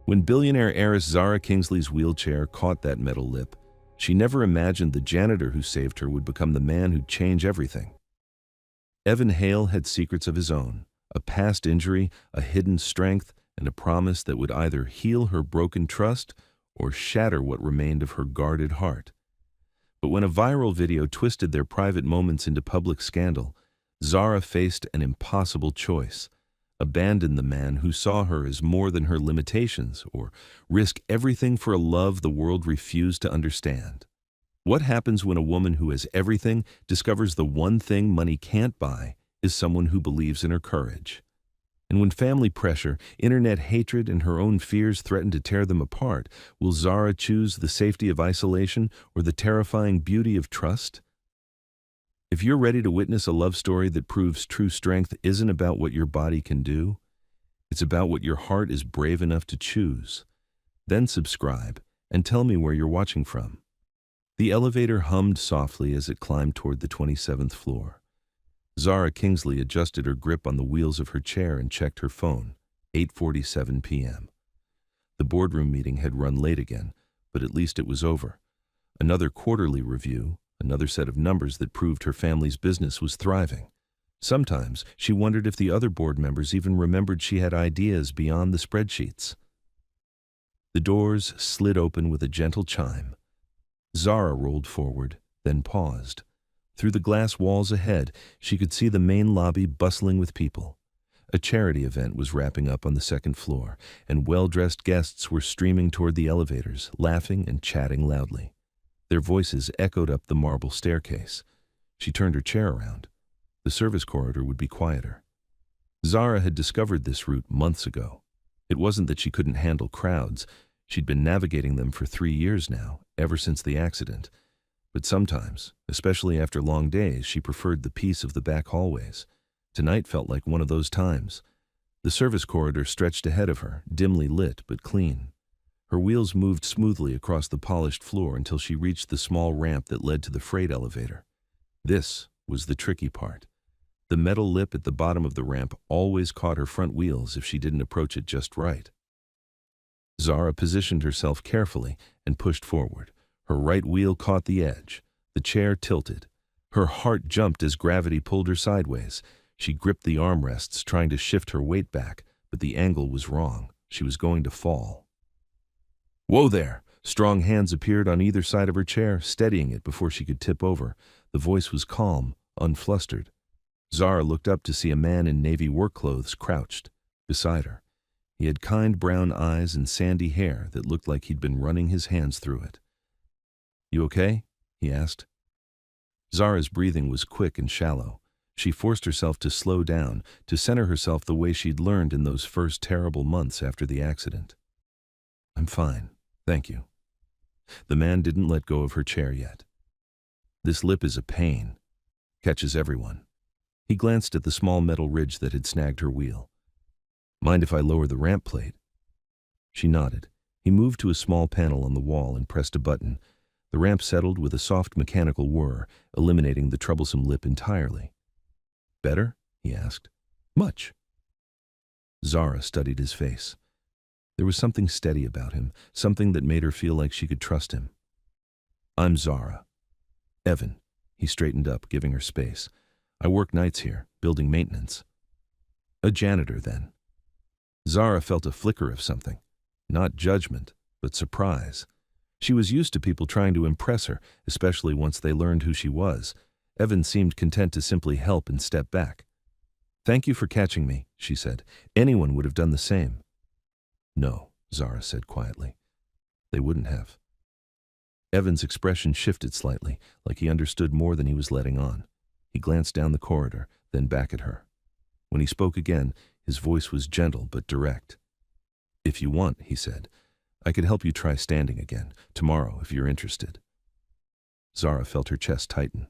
When billionaire heiress Zara Kingsley's wheelchair caught that metal lip, she never imagined the janitor who saved her would become the man who'd change everything. Evan Hale had secrets of his own, a past injury, a hidden strength, and a promise that would either heal her broken trust or shatter what remained of her guarded heart. But when a viral video twisted their private moments into public scandal, Zara faced an impossible choice: abandon the man who saw her as more than her limitations, or risk everything for a love the world refused to understand. What happens when a woman who has everything discovers the one thing money can't buy is someone who believes in her courage? And when family pressure, internet hatred, and her own fears threaten to tear them apart, will Zara choose the safety of isolation or the terrifying beauty of trust? If you're ready to witness a love story that proves true strength isn't about what your body can do, it's about what your heart is brave enough to choose, then subscribe and tell me where you're watching from. The elevator hummed softly as it climbed toward the 27th floor. Zara Kingsley adjusted her grip on the wheels of her chair and checked her phone. 8:47 p.m. The boardroom meeting had run late again, but at least it was over. Another quarterly review, another set of numbers that proved her family's business was thriving. Sometimes she wondered if the other board members even remembered she had ideas beyond the spreadsheets. The doors slid open with a gentle chime. Zara rolled forward, then paused. Through the glass walls ahead, she could see the main lobby bustling with people. A charity event was wrapping up on the second floor, and well-dressed guests were streaming toward the elevators, laughing and chatting loudly. Their voices echoed up the marble staircase. She turned her chair around. The service corridor would be quieter. Zara had discovered this route months ago. It wasn't that she couldn't handle crowds. She'd been navigating them for 3 years now, ever since the accident. But sometimes, especially after long days, she preferred the peace of the back hallways. Tonight felt like one of those times. The service corridor stretched ahead of her, dimly lit but clean. Her wheels moved smoothly across the polished floor until she reached the small ramp that led to the freight elevator. This was the tricky part. The metal lip at the bottom of the ramp always caught her front wheels if she didn't approach it just right. Zara positioned herself carefully and pushed forward. Her right wheel caught the edge. The chair tilted. Her heart jumped as gravity pulled her sideways. She gripped the armrests, trying to shift her weight back, but the angle was wrong. She was going to fall. "Whoa there!" Strong hands appeared on either side of her chair, steadying it before she could tip over. The voice was calm, unflustered. Zara looked up to see a man in navy work clothes crouched beside her. He had kind brown eyes and sandy hair that looked like he'd been running his hands through it. "You okay?" he asked. Zara's breathing was quick and shallow. She forced herself to slow down, to center herself the way she'd learned in those first terrible months after the accident. "I'm fine, thank you." The man didn't let go of her chair yet. "This lip is a pain. Catches everyone." He glanced at the small metal ridge that had snagged her wheel. "Mind if I lower the ramp plate?" She nodded. He moved to a small panel on the wall and pressed a button. The ramp settled with a soft mechanical whir, eliminating the troublesome lip entirely. "Better?" he asked. "Much." Zara studied his face. There was something steady about him, something that made her feel like she could trust him. "I'm Zara." "Evan." He straightened up, giving her space. "I work nights here, building maintenance." "A janitor, then?" Zara felt a flicker of something. Not judgment, but surprise. She was used to people trying to impress her, especially once they learned who she was. Evan seemed content to simply help and step back. "Thank you for catching me," she said. "Anyone would have done the same." "No," Zara said quietly. "They wouldn't have." Evan's expression shifted slightly, like he understood more than he was letting on. He glanced down the corridor, then back at her. When he spoke again, his voice was gentle but direct. "If you want," he said, "I could help you try standing again, tomorrow, if you're interested." Zara felt her chest tighten.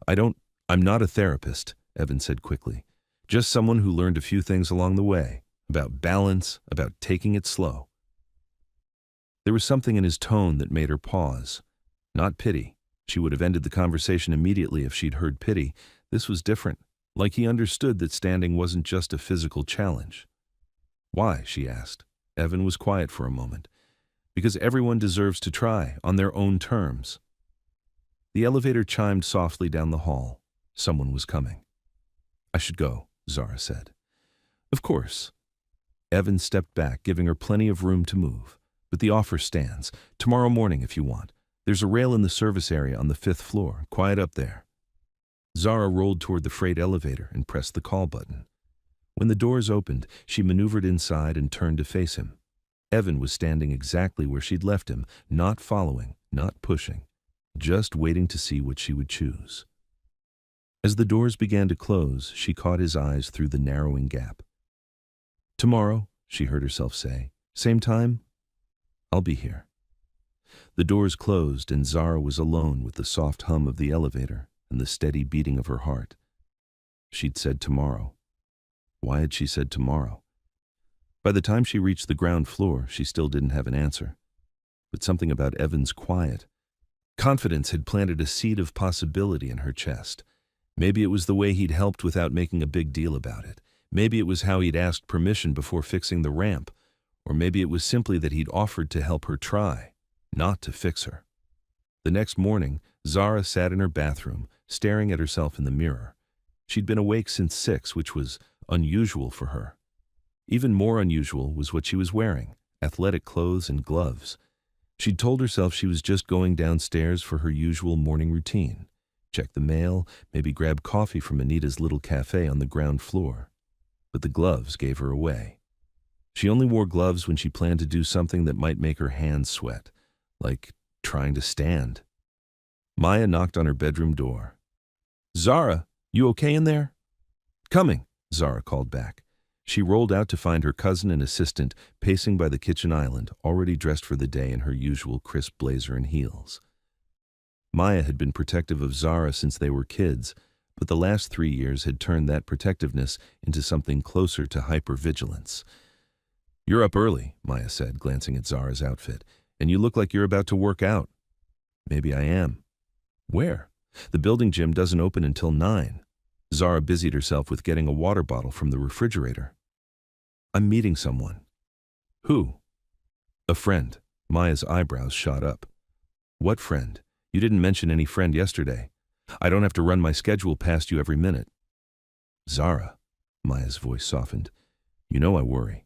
I'm not a therapist," Evan said quickly. "Just someone who learned a few things along the way, about balance, about taking it slow." There was something in his tone that made her pause. Not pity. She would have ended the conversation immediately if she'd heard pity. This was different, like he understood that standing wasn't just a physical challenge. "Why?" she asked. Evan was quiet for a moment. Because everyone deserves to try, on their own terms. The elevator chimed softly down the hall. Someone was coming. I should go, Zara said. Of course. Evan stepped back, giving her plenty of room to move. But the offer stands. Tomorrow morning, if you want. There's a rail in the service area on the 5th floor. Quiet up there. Zara rolled toward the freight elevator and pressed the call button. When the doors opened, she maneuvered inside and turned to face him. Evan was standing exactly where she'd left him, not following, not pushing, just waiting to see what she would choose. As the doors began to close, she caught his eyes through the narrowing gap. Tomorrow, she heard herself say, same time, I'll be here. The doors closed and Zara was alone with the soft hum of the elevator and the steady beating of her heart. She'd said tomorrow. Why had she said tomorrow? By the time she reached the ground floor, she still didn't have an answer. But something about Evan's quiet confidence had planted a seed of possibility in her chest. Maybe it was the way he'd helped without making a big deal about it. Maybe it was how he'd asked permission before fixing the ramp. Or maybe it was simply that he'd offered to help her try, not to fix her. The next morning, Zara sat in her bathroom, staring at herself in the mirror. She'd been awake since 6, which was unusual for her. Even more unusual was what she was wearing, athletic clothes and gloves. She'd told herself she was just going downstairs for her usual morning routine. Check the mail, maybe grab coffee from Anita's little cafe on the ground floor. But the gloves gave her away. She only wore gloves when she planned to do something that might make her hands sweat, like trying to stand. Maya knocked on her bedroom door. Zara, you okay in there? Coming, Zara called back. She rolled out to find her cousin and assistant pacing by the kitchen island, already dressed for the day in her usual crisp blazer and heels. Maya had been protective of Zara since they were kids, but the last 3 years had turned that protectiveness into something closer to hypervigilance. You're up early, Maya said, glancing at Zara's outfit, and you look like you're about to work out. Maybe I am. Where? The building gym doesn't open until 9. Zara busied herself with getting a water bottle from the refrigerator. I'm meeting someone. Who? A friend. Maya's eyebrows shot up. What friend? You didn't mention any friend yesterday. I don't have to run my schedule past you every minute. Zara, Maya's voice softened. You know I worry.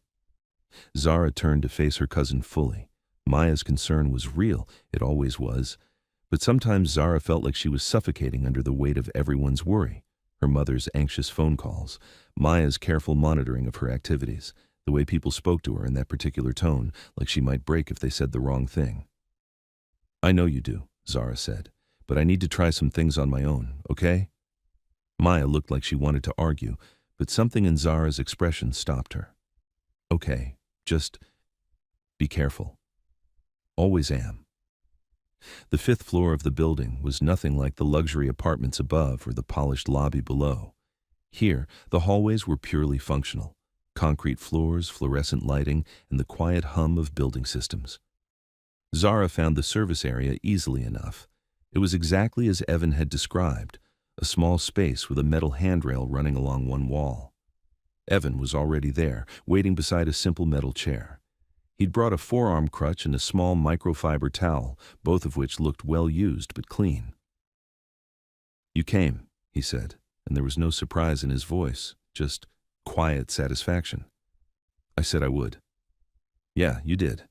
Zara turned to face her cousin fully. Maya's concern was real, it always was. But sometimes Zara felt like she was suffocating under the weight of everyone's worry. Her mother's anxious phone calls, Maya's careful monitoring of her activities, the way people spoke to her in that particular tone, like she might break if they said the wrong thing. I know you do, Zara said, but I need to try some things on my own, okay? Maya looked like she wanted to argue, but something in Zara's expression stopped her. Okay, just be careful. Always am. The 5th floor of the building was nothing like the luxury apartments above or the polished lobby below. Here, the hallways were purely functional. Concrete floors, fluorescent lighting, and the quiet hum of building systems. Zara found the service area easily enough. It was exactly as Evan had described, a small space with a metal handrail running along one wall. Evan was already there, waiting beside a simple metal chair. He'd brought a forearm crutch and a small microfiber towel, both of which looked well used but clean. You came, he said, and there was no surprise in his voice, just quiet satisfaction. I said I would. Yeah, you did.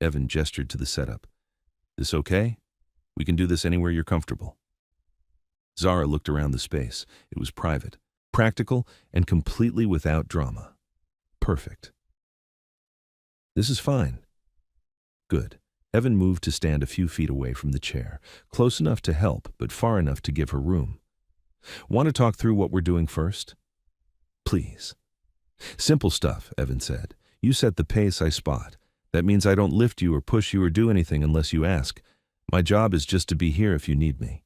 Evan gestured to the setup. This okay? We can do this anywhere you're comfortable. Zara looked around the space. It was private, practical, and completely without drama. Perfect. This is fine. Good. Evan moved to stand a few feet away from the chair, close enough to help, but far enough to give her room. Want to talk through what we're doing first? Please. Simple stuff, Evan said. You set the pace, I spot. That means I don't lift you or push you or do anything unless you ask. My job is just to be here if you need me.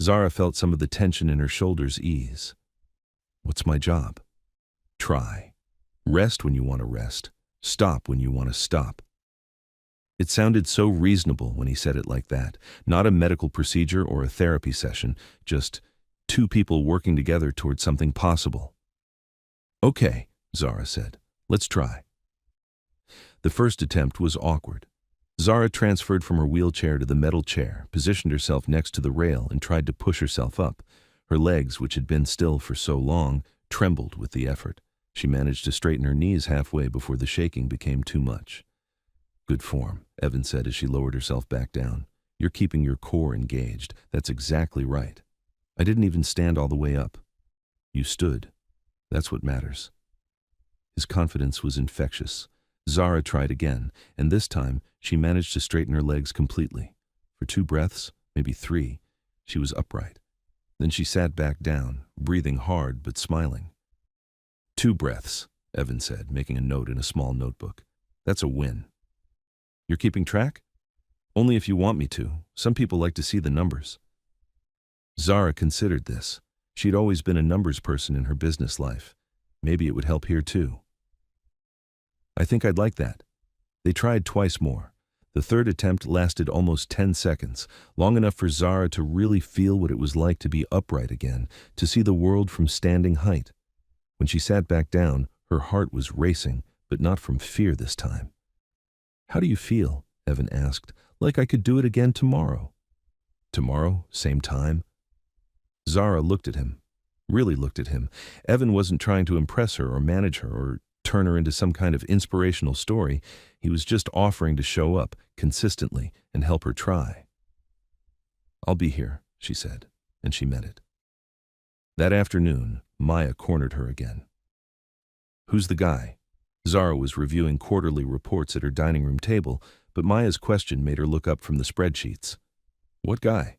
Zara felt some of the tension in her shoulders ease. What's my job? Try. Rest when you want to rest. Stop when you want to stop. It sounded so reasonable when he said it like that. Not a medical procedure or a therapy session, just two people working together towards something possible. Okay, Zara said. Let's try. The first attempt was awkward. Zara transferred from her wheelchair to the metal chair, positioned herself next to the rail, and tried to push herself up. Her legs, which had been still for so long, trembled with the effort. She managed to straighten her knees halfway before the shaking became too much. "Good form," Evan said as she lowered herself back down. "You're keeping your core engaged. That's exactly right. I didn't even stand all the way up. You stood. That's what matters." His confidence was infectious. Zara tried again, and this time she managed to straighten her legs completely. For 2 breaths, maybe 3, she was upright. Then she sat back down, breathing hard but smiling. 2 breaths, Evan said, making a note in a small notebook. "That's a win." "You're keeping track?" "Only if you want me to. Some people like to see the numbers." Zara considered this. She'd always been a numbers person in her business life. Maybe it would help here too. "I think I'd like that." They tried twice more. The third attempt lasted almost 10 seconds, long enough for Zara to really feel what it was like to be upright again, to see the world from standing height. When she sat back down, her heart was racing, but not from fear this time. "How do you feel?" Evan asked. "Like I could do it again tomorrow." "Tomorrow? Same time?" Zara looked at him, really looked at him. Evan wasn't trying to impress her or manage her or turn her into some kind of inspirational story. He was just offering to show up consistently and help her try. "I'll be here," she said, and she meant it. That afternoon, Maya cornered her again. "Who's the guy?" Zara was reviewing quarterly reports at her dining room table, but Maya's question made her look up from the spreadsheets. "What guy?"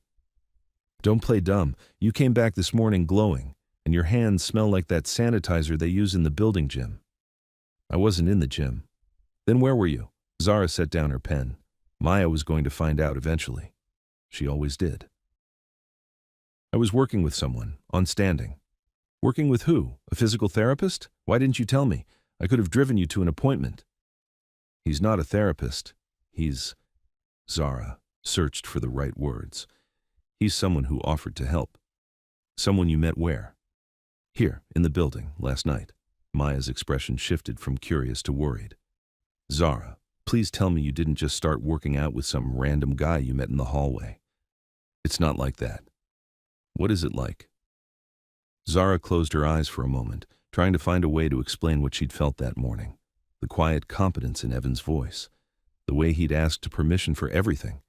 "Don't play dumb. You came back this morning glowing, and your hands smell like that sanitizer they use in the building gym." "I wasn't in the gym." "Then where were you?" Zara set down her pen. Maya was going to find out eventually. She always did. "I was working with someone, on standing." "Working with who? A physical therapist? Why didn't you tell me? I could have driven you to an appointment." "He's not a therapist. He's—" Zara searched for the right words. "He's someone who offered to help." "Someone you met where?" "Here, in the building, last night." Maya's expression shifted from curious to worried. "Zara, please tell me you didn't just start working out with some random guy you met in the hallway." "It's not like that." "What is it like?" Zara closed her eyes for a moment, trying to find a way to explain what she'd felt that morning. The quiet competence in Evan's voice. The way he'd asked permission for everything.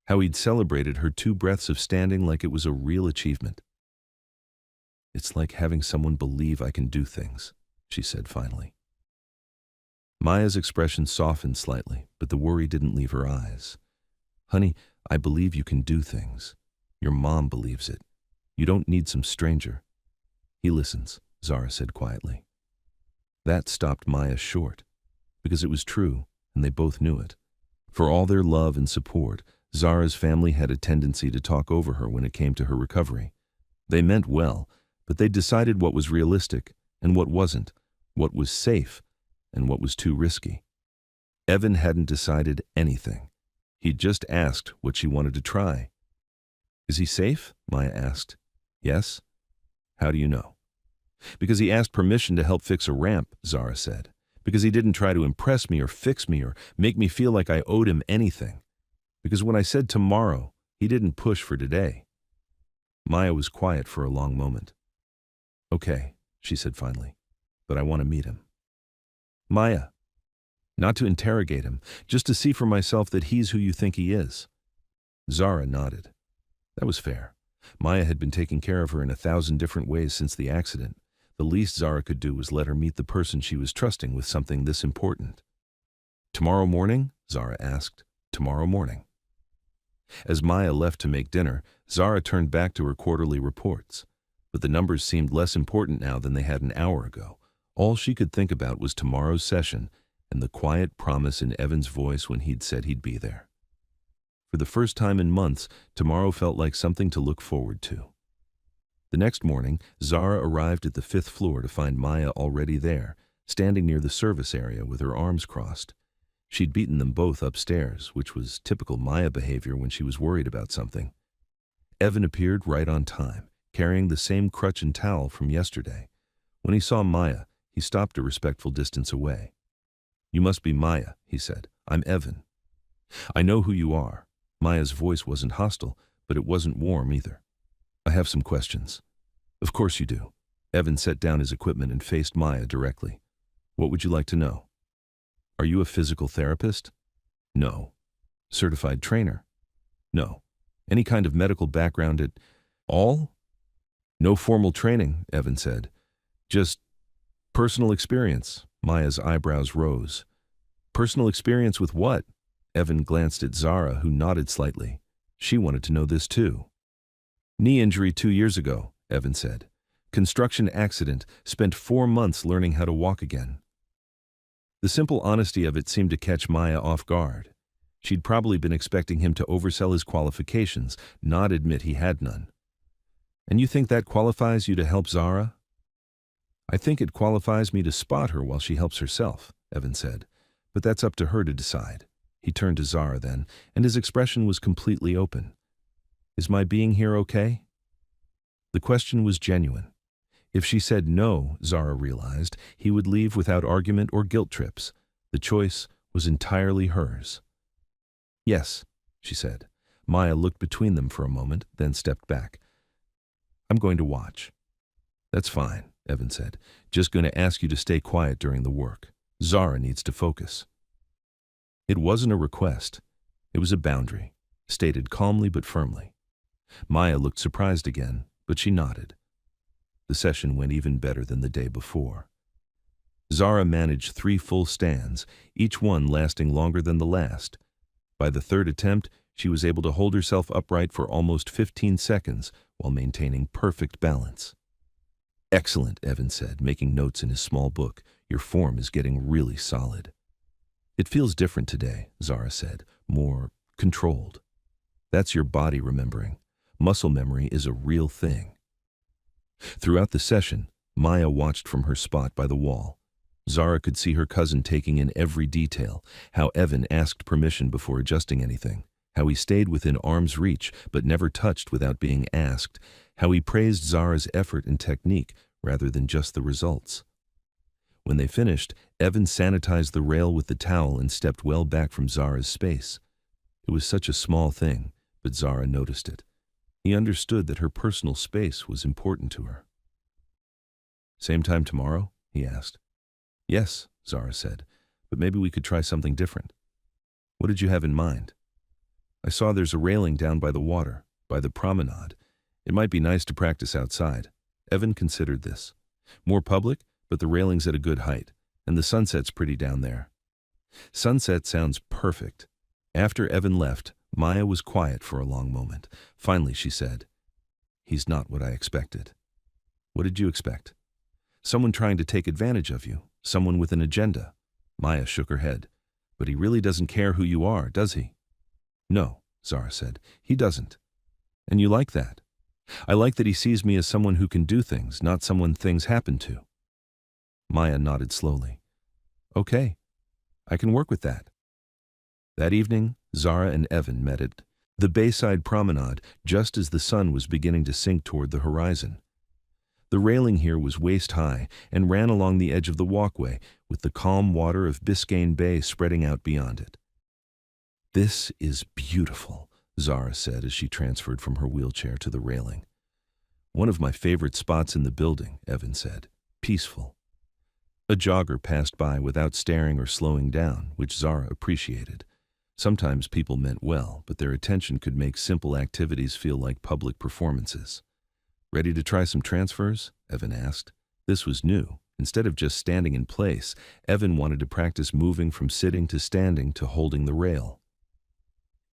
How he'd celebrated her 2 breaths of standing like it was a real achievement. "It's like having someone believe I can do things," she said finally. Maya's expression softened slightly, but the worry didn't leave her eyes. "Honey, I believe you can do things. Your mom believes it. You don't need some stranger." "He listens," Zara said quietly. That stopped Maya short, because it was true, and they both knew it. For all their love and support, Zara's family had a tendency to talk over her when it came to her recovery. They meant well, but they decided what was realistic and what wasn't, what was safe and what was too risky. Evan hadn't decided anything. He'd just asked what she wanted to try. "Is he safe?" Maya asked. "Yes." "How do you know?" "Because he asked permission to help fix a ramp," Zara said. "Because he didn't try to impress me or fix me or make me feel like I owed him anything. Because when I said tomorrow, he didn't push for today." Maya was quiet for a long moment. "Okay," she said finally, "but I want to meet him." "Maya." "Not to interrogate him, just to see for myself that he's who you think he is." Zara nodded. That was fair. Maya had been taking care of her in 1,000 different ways since the accident. The least Zara could do was let her meet the person she was trusting with something this important. "Tomorrow morning?" Zara asked. "Tomorrow morning." As Maya left to make dinner, Zara turned back to her quarterly reports. But the numbers seemed less important now than they had an hour ago. All she could think about was tomorrow's session and the quiet promise in Evan's voice when he'd said he'd be there. For the first time in months, tomorrow felt like something to look forward to. The next morning, Zara arrived at the 5th floor to find Maya already there, standing near the service area with her arms crossed. She'd beaten them both upstairs, which was typical Maya behavior when she was worried about something. Evan appeared right on time, carrying the same crutch and towel from yesterday. When he saw Maya, he stopped a respectful distance away. You must be Maya, he said. I'm Evan. I know who you are. Maya's voice wasn't hostile, but it wasn't warm either. I have some questions. Of course you do. Evan set down his equipment and faced Maya directly. What would you like to know? Are you a physical therapist? No. Certified trainer? No. Any kind of medical background at all? No formal training, Evan said. Just personal experience. Maya's eyebrows rose. Personal experience with what? Evan glanced at Zara, who nodded slightly. She wanted to know this too. Knee injury 2 years ago, Evan said. Construction accident, spent 4 months learning how to walk again. The simple honesty of it seemed to catch Maya off guard. She'd probably been expecting him to oversell his qualifications, not admit he had none. And you think that qualifies you to help Zara? I think it qualifies me to spot her while she helps herself, Evan said. But that's up to her to decide. He turned to Zara then, and his expression was completely open. Is my being here okay? The question was genuine. If she said no, Zara realized, he would leave without argument or guilt trips. The choice was entirely hers. Yes, she said. Maya looked between them for a moment, then stepped back. I'm going to watch. That's fine, Evan said. Just going to ask you to stay quiet during the work. Zara needs to focus. It wasn't a request. It was a boundary, stated calmly but firmly. Maya looked surprised again, but she nodded. The session went even better than the day before. Zara managed 3 full stands, each one lasting longer than the last. By the 3rd attempt, she was able to hold herself upright for almost 15 seconds while maintaining perfect balance. Excellent, Evan said, making notes in his small book. Your form is getting really solid. It feels different today, Zara said, more controlled. That's your body remembering. Muscle memory is a real thing. Throughout the session, Maya watched from her spot by the wall. Zara could see her cousin taking in every detail, how Evan asked permission before adjusting anything, how he stayed within arm's reach but never touched without being asked, how he praised Zara's effort and technique rather than just the results. When they finished, Evan sanitized the rail with the towel and stepped well back from Zara's space. It was such a small thing, but Zara noticed it. He understood that her personal space was important to her. Same time tomorrow? He asked. Yes, Zara said, but maybe we could try something different. What did you have in mind? I saw there's a railing down by the water, by the promenade. It might be nice to practice outside. Evan considered this. More public, but the railing's at a good height, and the sunset's pretty down there. Sunset sounds perfect. After Evan left, Maya was quiet for a long moment. Finally, she said, He's not what I expected. What did you expect? Someone trying to take advantage of you, someone with an agenda. Maya shook her head. But he really doesn't care who you are, does he? No, Zara said. He doesn't. And you like that? I like that he sees me as someone who can do things, not someone things happen to. Maya nodded slowly. Okay, I can work with that. That evening, Zara and Evan met at the Bayside Promenade just as the sun was beginning to sink toward the horizon. The railing here was waist-high and ran along the edge of the walkway, with the calm water of Biscayne Bay spreading out beyond it. This is beautiful, Zara said as she transferred from her wheelchair to the railing. One of my favorite spots in the building, Evan said. Peaceful. A jogger passed by without staring or slowing down, which Zara appreciated. Sometimes people meant well, but their attention could make simple activities feel like public performances. Ready to try some transfers? Evan asked. This was new. Instead of just standing in place, Evan wanted to practice moving from sitting to standing to holding the rail.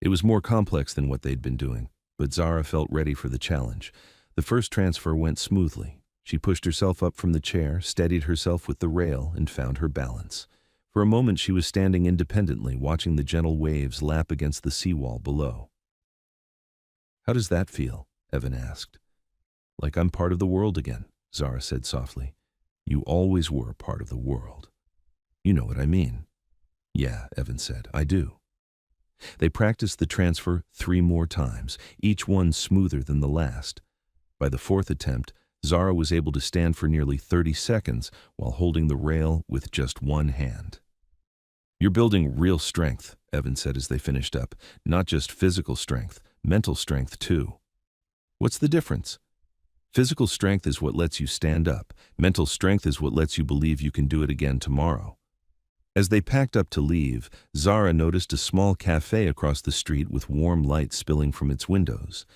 It was more complex than what they'd been doing, but Zara felt ready for the challenge. The first transfer went smoothly. She pushed herself up from the chair, steadied herself with the rail, and found her balance. For a moment she was standing independently, watching the gentle waves lap against the seawall below. How does that feel? Evan asked. Like I'm part of the world again, Zara said softly. You always were part of the world. You know what I mean. Yeah, Evan said, I do. They practiced the transfer 3 more times, each one smoother than the last. By the 4th attempt, Zara was able to stand for nearly 30 seconds while holding the rail with just one hand. You're building real strength, Evan said as they finished up. Not just physical strength, mental strength too. What's the difference? Physical strength is what lets you stand up. Mental strength is what lets you believe you can do it again tomorrow. As they packed up to leave, Zara noticed a small cafe across the street with warm light spilling from its windows.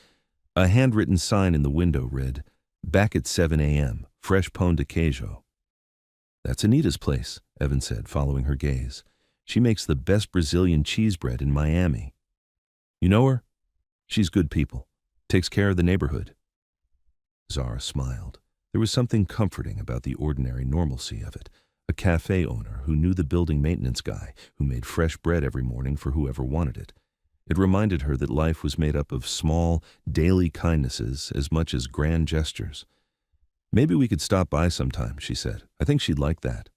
A handwritten sign in the window read, "Back at 7 a.m., fresh pão de queijo." "That's Anita's place," Evan said, following her gaze. "She makes the best Brazilian cheese bread in Miami." "You know her?" "She's good people. Takes care of the neighborhood." Zara smiled. There was something comforting about the ordinary normalcy of it. A cafe owner who knew the building maintenance guy, who made fresh bread every morning for whoever wanted it. It reminded her that life was made up of small, daily kindnesses as much as grand gestures. "Maybe we could stop by sometime," she said. "I think she'd like that."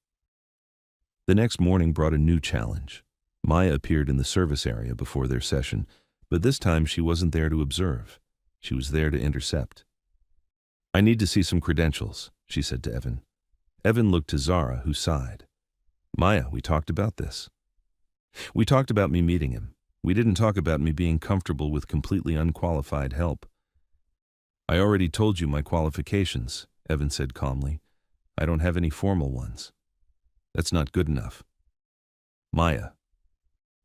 The next morning brought a new challenge. Maya appeared in the service area before their session, but this time she wasn't there to observe. She was there to intercept. "I need to see some credentials," she said to Evan. Evan looked to Zara, who sighed. "Maya, we talked about this." "We talked about me meeting him. We didn't talk about me being comfortable with completely unqualified help." "I already told you my qualifications," Evan said calmly. "I don't have any formal ones." "That's not good enough." "Maya."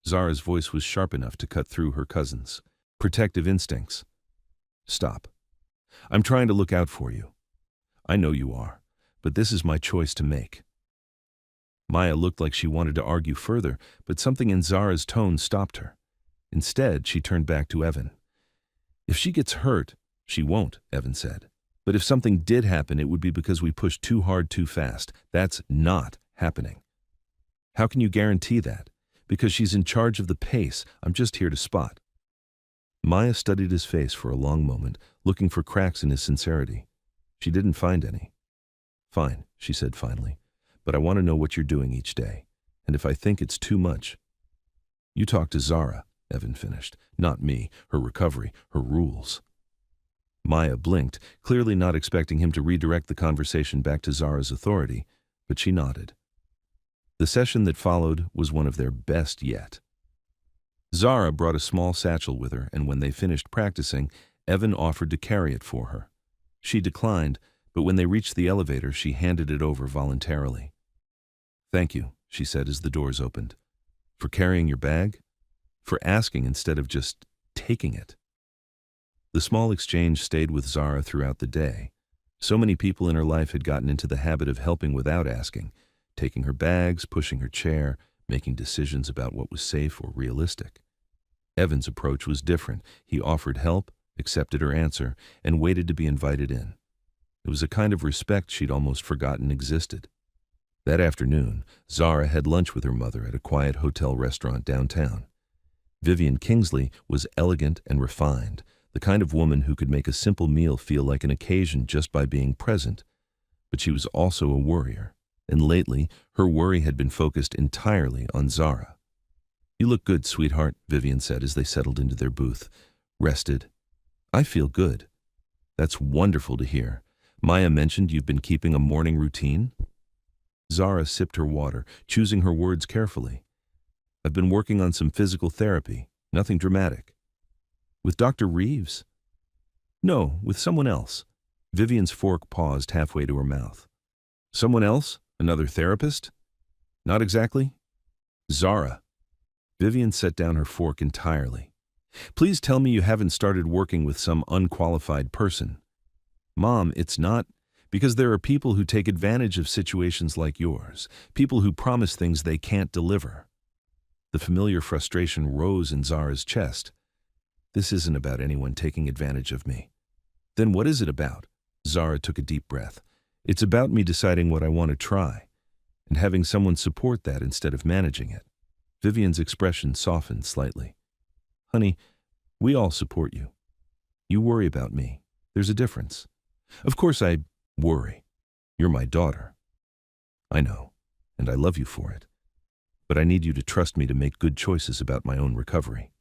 Zara's voice was sharp enough to cut through her cousin's. Protective instincts. "Stop. I'm trying to look out for you. I know you are, but this is my choice to make." Maya looked like she wanted to argue further, but something in Zara's tone stopped her. Instead, she turned back to Evan. "If she gets hurt," "She won't," Evan said. "But if something did happen, it would be because we pushed too hard too fast. That's not happening." "How can you guarantee that?" "Because she's in charge of the pace. I'm just here to spot." Maya studied his face for a long moment, looking for cracks in his sincerity. She didn't find any. "Fine," she said finally, "but I want to know what you're doing each day. And if I think it's too much—" "You talk to Zara," Evan finished. "Not me. Her recovery, her rules." Maya blinked, clearly not expecting him to redirect the conversation back to Zara's authority, but she nodded. The session that followed was one of their best yet. Zara brought a small satchel with her, and when they finished practicing, Evan offered to carry it for her. She declined, but when they reached the elevator, she handed it over voluntarily. "Thank you," she said as the doors opened. "For carrying your bag? For asking instead of just taking it." The small exchange stayed with Zara throughout the day. So many people in her life had gotten into the habit of helping without asking, taking her bags, pushing her chair, making decisions about what was safe or realistic. Evan's approach was different. He offered help, accepted her answer, and waited to be invited in. It was a kind of respect she'd almost forgotten existed. That afternoon, Zara had lunch with her mother at a quiet hotel restaurant downtown. Vivian Kingsley was elegant and refined, the kind of woman who could make a simple meal feel like an occasion just by being present. But she was also a worrier, and lately her worry had been focused entirely on Zara. "You look good, sweetheart," Vivian said as they settled into their booth. "Rested?" "I feel good." "That's wonderful to hear. Maya mentioned you've been keeping a morning routine?" Zara sipped her water, choosing her words carefully. "I've been working on some physical therapy, nothing dramatic." "With Dr. Reeves?" "No, with someone else." Vivian's fork paused halfway to her mouth. "Someone else? Another therapist?" "Not exactly." "Zara." Vivian set down her fork entirely. "Please tell me you haven't started working with some unqualified person." "Mom, it's not. Because there are people who take advantage of situations like yours, people who promise things they can't deliver." The familiar frustration rose in Zara's chest. "This isn't about anyone taking advantage of me." "Then what is it about?" Zara took a deep breath. "It's about me deciding what I want to try, and having someone support that instead of managing it." Vivian's expression softened slightly. "Honey, we all support you. You worry about me. There's a difference. Of course I worry. You're my daughter. I know, and I love you for it. But I need you to trust me to make good choices about my own recovery."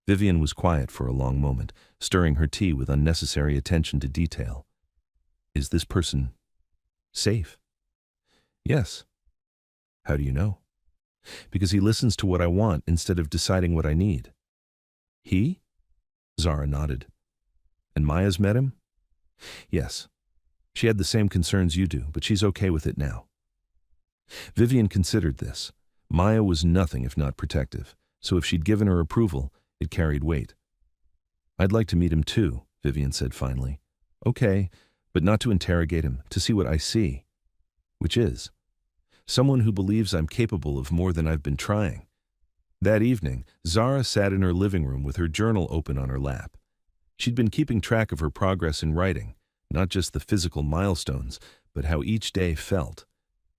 Vivian was quiet for a long moment, stirring her tea with unnecessary attention to detail. "Is this person safe?" "Yes." "How do you know?" Because he listens to what I want instead of deciding what I need. He? Zara nodded. And Maya's met him? Yes. She had the same concerns you do, but she's okay with it now. Vivian considered this. Maya was nothing if not protective, so if she'd given her approval, it carried weight. I'd like to meet him too, Vivian said finally. Okay, but not to interrogate him, to see what I see. Which is someone who believes I'm capable of more than I've been trying. That evening, Zara sat in her living room with her journal open on her lap. She'd been keeping track of her progress in writing, not just the physical milestones, but how each day felt.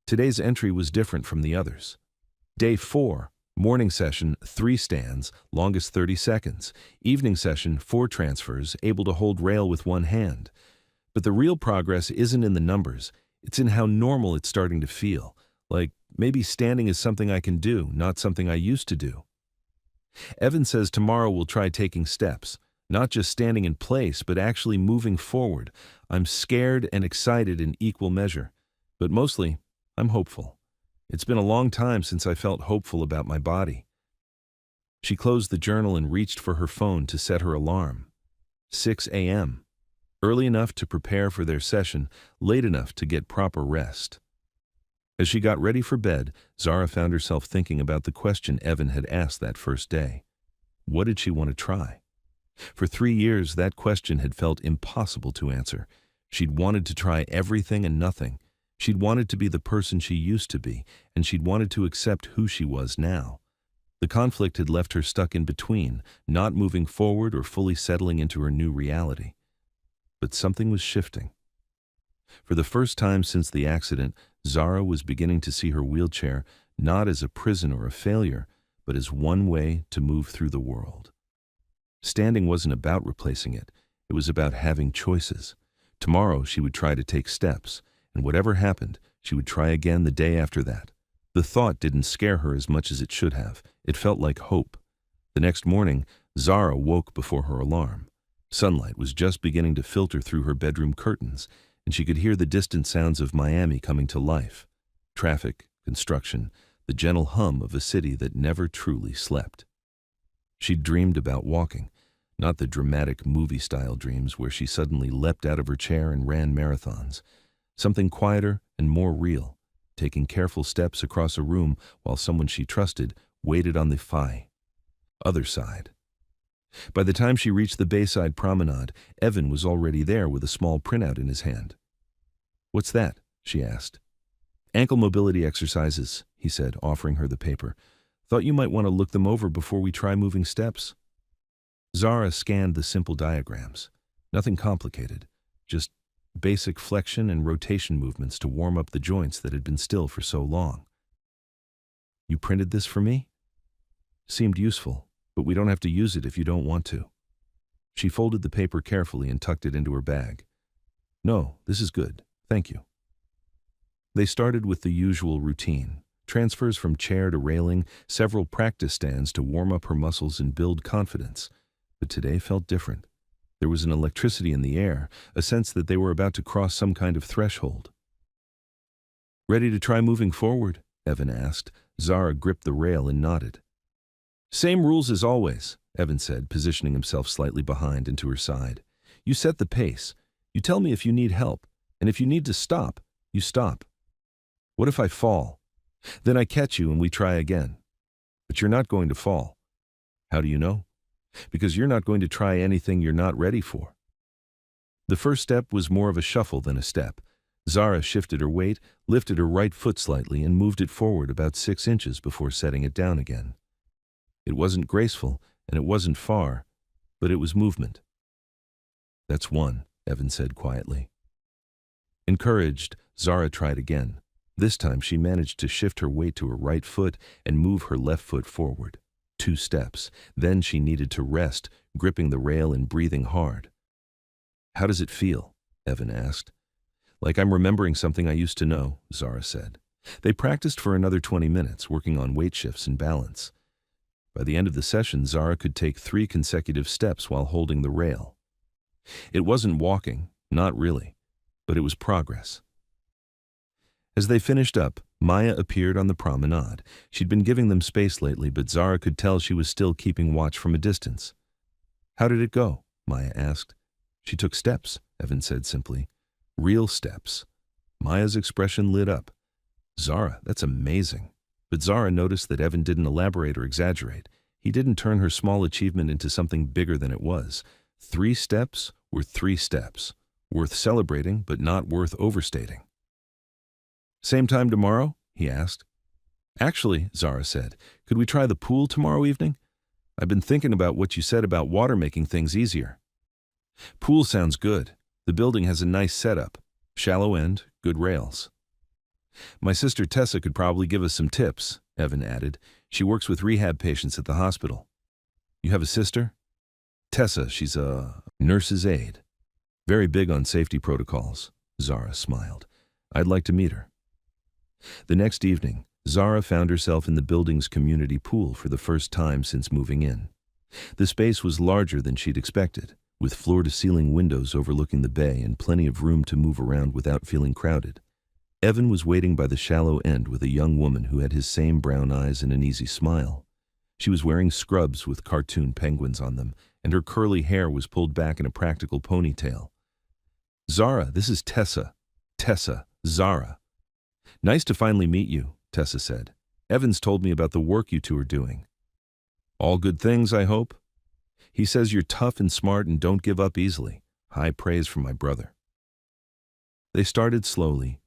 Today's entry was different from the others. Day 4, morning session, 3 stands, longest 30 seconds. Evening session, 4 transfers, able to hold rail with one hand. But the real progress isn't in the numbers, it's in how normal it's starting to feel. Like, maybe standing is something I can do, not something I used to do. Evan says tomorrow we'll try taking steps, not just standing in place, but actually moving forward. I'm scared and excited in equal measure, but mostly, I'm hopeful. It's been a long time since I felt hopeful about my body. She closed the journal and reached for her phone to set her alarm. 6 a.m. Early enough to prepare for their session, late enough to get proper rest. As she got ready for bed, Zara found herself thinking about the question Evan had asked that first day. What did she want to try? For 3 years, that question had felt impossible to answer. She'd wanted to try everything and nothing. She'd wanted to be the person she used to be, and she'd wanted to accept who she was now. The conflict had left her stuck in between, not moving forward or fully settling into her new reality. But something was shifting. For the first time since the accident, Zara was beginning to see her wheelchair not as a prison or a failure, but as one way to move through the world. Standing wasn't about replacing it. It was about having choices. Tomorrow she would try to take steps, and whatever happened, she would try again the day after that. The thought didn't scare her as much as it should have. It felt like hope. The next morning, Zara woke before her alarm. Sunlight was just beginning to filter through her bedroom curtains, and she could hear the distant sounds of Miami coming to life. Traffic, construction, the gentle hum of a city that never truly slept. She'd dreamed about walking, not the dramatic movie-style dreams where she suddenly leapt out of her chair and ran marathons. Something quieter and more real, taking careful steps across a room while someone she trusted waited on the other side. By the time she reached the Bayside Promenade, Evan was already there with a small printout in his hand. "What's that?" she asked. "Ankle mobility exercises," he said, offering her the paper. "Thought you might want to look them over before we try moving steps." Zara scanned the simple diagrams. Nothing complicated, just basic flexion and rotation movements to warm up the joints that had been still for so long. "You printed this for me?" "Seemed useful, but we don't have to use it if you don't want to." She folded the paper carefully and tucked it into her bag. "No, this is good. Thank you." They started with the usual routine. Transfers from chair to railing, several practice stands to warm up her muscles and build confidence. But today felt different. There was an electricity in the air, a sense that they were about to cross some kind of threshold. "Ready to try moving forward?" Evan asked. Zara gripped the rail and nodded. "Same rules as always," Evan said, positioning himself slightly behind and to her side. "You set the pace. You tell me if you need help, and if you need to stop, you stop. What if I fall? Then I catch you and we try again. But you're not going to fall. How do you know? Because you're not going to try anything you're not ready for." The first step was more of a shuffle than a step. Zara shifted her weight, lifted her right foot slightly, and moved it forward about 6 inches before setting it down again. It wasn't graceful, and it wasn't far, but it was movement. "That's one," Evan said quietly. Encouraged, Zara tried again. This time she managed to shift her weight to her right foot and move her left foot forward. 2 steps. Then she needed to rest, gripping the rail and breathing hard. "How does it feel?" Evan asked. "Like I'm remembering something I used to know," Zara said. They practiced for another 20 minutes, working on weight shifts and balance. By the end of the session, Zara could take 3 consecutive steps while holding the rail. It wasn't walking, not really, but it was progress. As they finished up, Maya appeared on the promenade. She'd been giving them space lately, but Zara could tell she was still keeping watch from a distance. "How did it go?" Maya asked. "She took steps," Evan said simply. "Real steps." Maya's expression lit up. "Zara, that's amazing." But Zara noticed that Evan didn't elaborate or exaggerate. He didn't turn her small achievement into something bigger than it was. 3 steps were 3 steps, worth celebrating but not worth overstating. "Same time tomorrow?" he asked. "Actually," Zara said, "could we try the pool tomorrow evening? I've been thinking about what you said about water making things easier." "Pool sounds good. The building has a nice setup. Shallow end, good rails." "My sister Tessa could probably give us some tips," Evan added. "She works with rehab patients at the hospital." "You have a sister?" "Tessa, she's a nurse's aide. Very big on safety protocols." Zara smiled. "I'd like to meet her." The next evening, Zara found herself in the building's community pool for the first time since moving in. The space was larger than she'd expected, with floor-to-ceiling windows overlooking the bay and plenty of room to move around without feeling crowded. Evan was waiting by the shallow end with a young woman who had his same brown eyes and an easy smile. She was wearing scrubs with cartoon penguins on them, and her curly hair was pulled back in a practical ponytail. "Zara, this is Tessa." "Tessa, Zara." "Nice to finally meet you," Tessa said. "Evan's told me about the work you two are doing." "All good things, I hope?" "He says you're tough and smart and don't give up easily. High praise from my brother." They started slowly.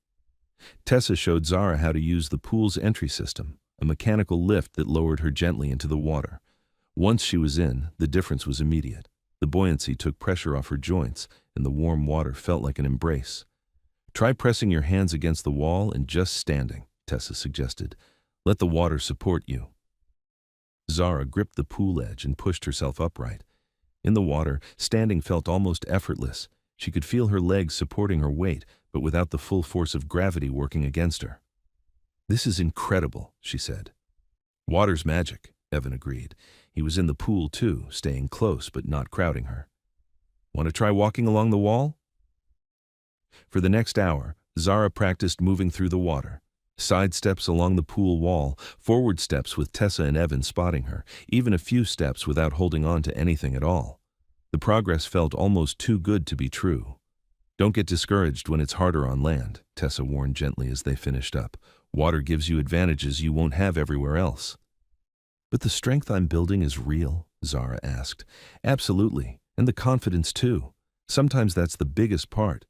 Tessa showed Zara how to use the pool's entry system, a mechanical lift that lowered her gently into the water. Once she was in, the difference was immediate. The buoyancy took pressure off her joints, and the warm water felt like an embrace. "Try pressing your hands against the wall and just standing," Tessa suggested. "Let the water support you." Zara gripped the pool edge and pushed herself upright. In the water, standing felt almost effortless. She could feel her legs supporting her weight, but without the full force of gravity working against her. "This is incredible," she said. "Water's magic," Evan agreed. He was in the pool too, staying close but not crowding her. "Want to try walking along the wall?" For the next hour, Zara practiced moving through the water. Side steps along the pool wall, forward steps with Tessa and Evan spotting her, even a few steps without holding on to anything at all. The progress felt almost too good to be true. "Don't get discouraged when it's harder on land," Tessa warned gently as they finished up. "Water gives you advantages you won't have everywhere else." "But the strength I'm building is real?" Zara asked. "Absolutely, and the confidence too. Sometimes that's the biggest part."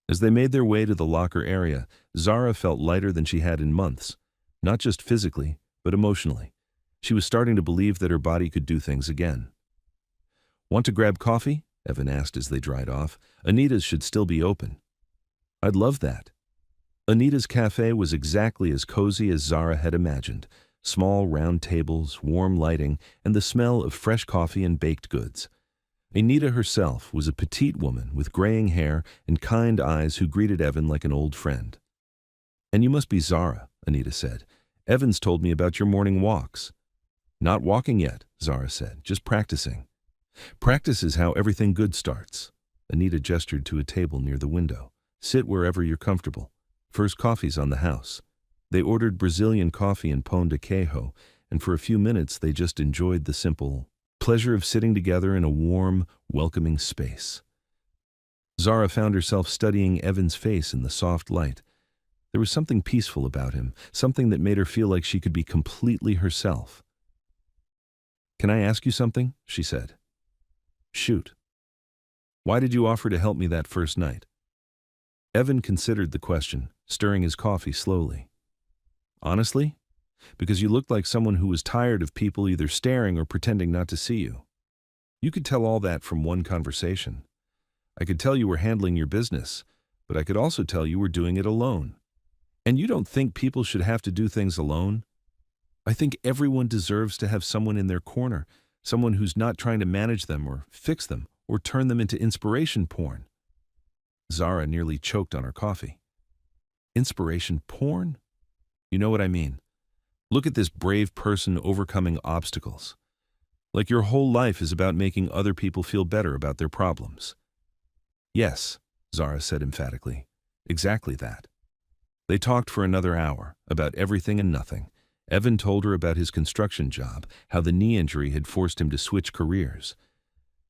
As they made their way to the locker area, Zara felt lighter than she had in months, not just physically, but emotionally. She was starting to believe that her body could do things again. "Want to grab coffee?" Evan asked as they dried off. "Anita's should still be open." "I'd love that." Anita's cafe was exactly as cozy as Zara had imagined. Small round tables, warm lighting, and the smell of fresh coffee and baked goods. Anita herself was a petite woman with graying hair and kind eyes who greeted Evan like an old friend. "And you must be Zara," Anita said. "Evan's told me about your morning walks." "Not walking yet," Zara said, "just practicing." "Practice is how everything good starts." Anita gestured to a table near the window. "Sit wherever you're comfortable. First coffee's on the house." They ordered Brazilian coffee and pão de queijo, and for a few minutes they just enjoyed the simple pleasure of sitting together in a warm, welcoming space. Zara found herself studying Evan's face in the soft light. There was something peaceful about him, something that made her feel like she could be completely herself. "Can I ask you something?" she said. "Shoot." "Why did you offer to help me that first night?" Evan considered the question, stirring his coffee slowly. "Honestly? Because you looked like someone who was tired of people either staring or pretending not to see you. You could tell all that from one conversation. I could tell you were handling your business, but I could also tell you were doing it alone. And you don't think people should have to do things alone? I think everyone deserves to have someone in their corner, someone who's not trying to manage them or fix them or turn them into inspiration porn." Zara nearly choked on her coffee. "Inspiration porn? You know what I mean. Look at this brave person overcoming obstacles. Like your whole life is about making other people feel better about their problems." "Yes," Zara said emphatically. "Exactly that." They talked for another hour, about everything and nothing. Evan told her about his construction job, how the knee injury had forced him to switch careers.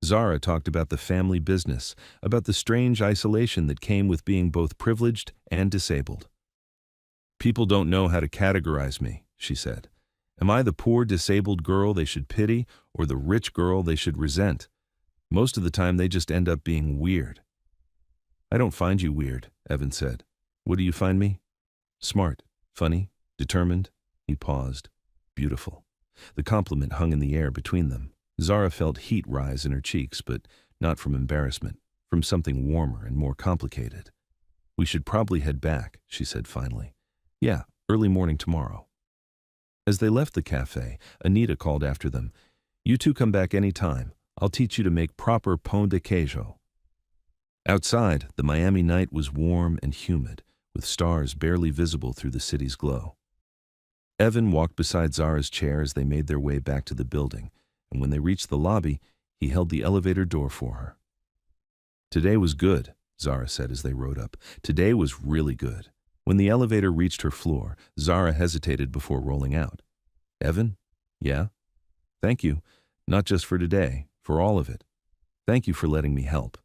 Zara talked about the family business, about the strange isolation that came with being both privileged and disabled. "People don't know how to categorize me," she said. "Am I the poor disabled girl they should pity, or the rich girl they should resent? Most of the time they just end up being weird." "I don't find you weird," Evan said. "What do you find me?" "Smart, funny, determined." He paused. "Beautiful." The compliment hung in the air between them. Zara felt heat rise in her cheeks, but not from embarrassment, from something warmer and more complicated. "We should probably head back," she said finally. "Yeah, early morning tomorrow." As they left the cafe, Anita called after them. "You two come back any time. I'll teach you to make proper pain de queijo." Outside, the Miami night was warm and humid, with stars barely visible through the city's glow. Evan walked beside Zara's chair as they made their way back to the building, and when they reached the lobby, he held the elevator door for her. "Today was good," Zara said as they rode up. "Today was really good." When the elevator reached her floor, Zara hesitated before rolling out. "Evan? Yeah? Thank you. Not just for today, for all of it. Thank you for letting me help."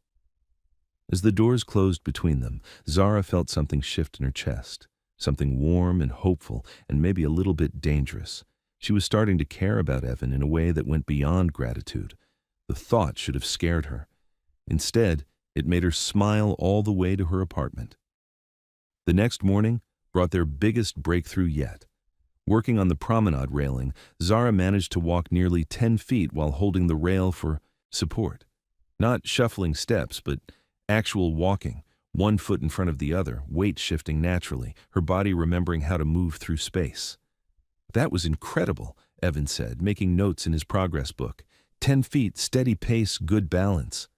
As the doors closed between them, Zara felt something shift in her chest, something warm and hopeful and maybe a little bit dangerous. She was starting to care about Evan in a way that went beyond gratitude. The thought should have scared her. Instead, it made her smile all the way to her apartment. The next morning brought their biggest breakthrough yet. Working on the promenade railing, Zara managed to walk nearly 10 feet while holding the rail for support. Not shuffling steps, but actual walking, one foot in front of the other, weight shifting naturally, her body remembering how to move through space. "That was incredible," Evan said, making notes in his progress book. 10 feet, steady pace, good balance.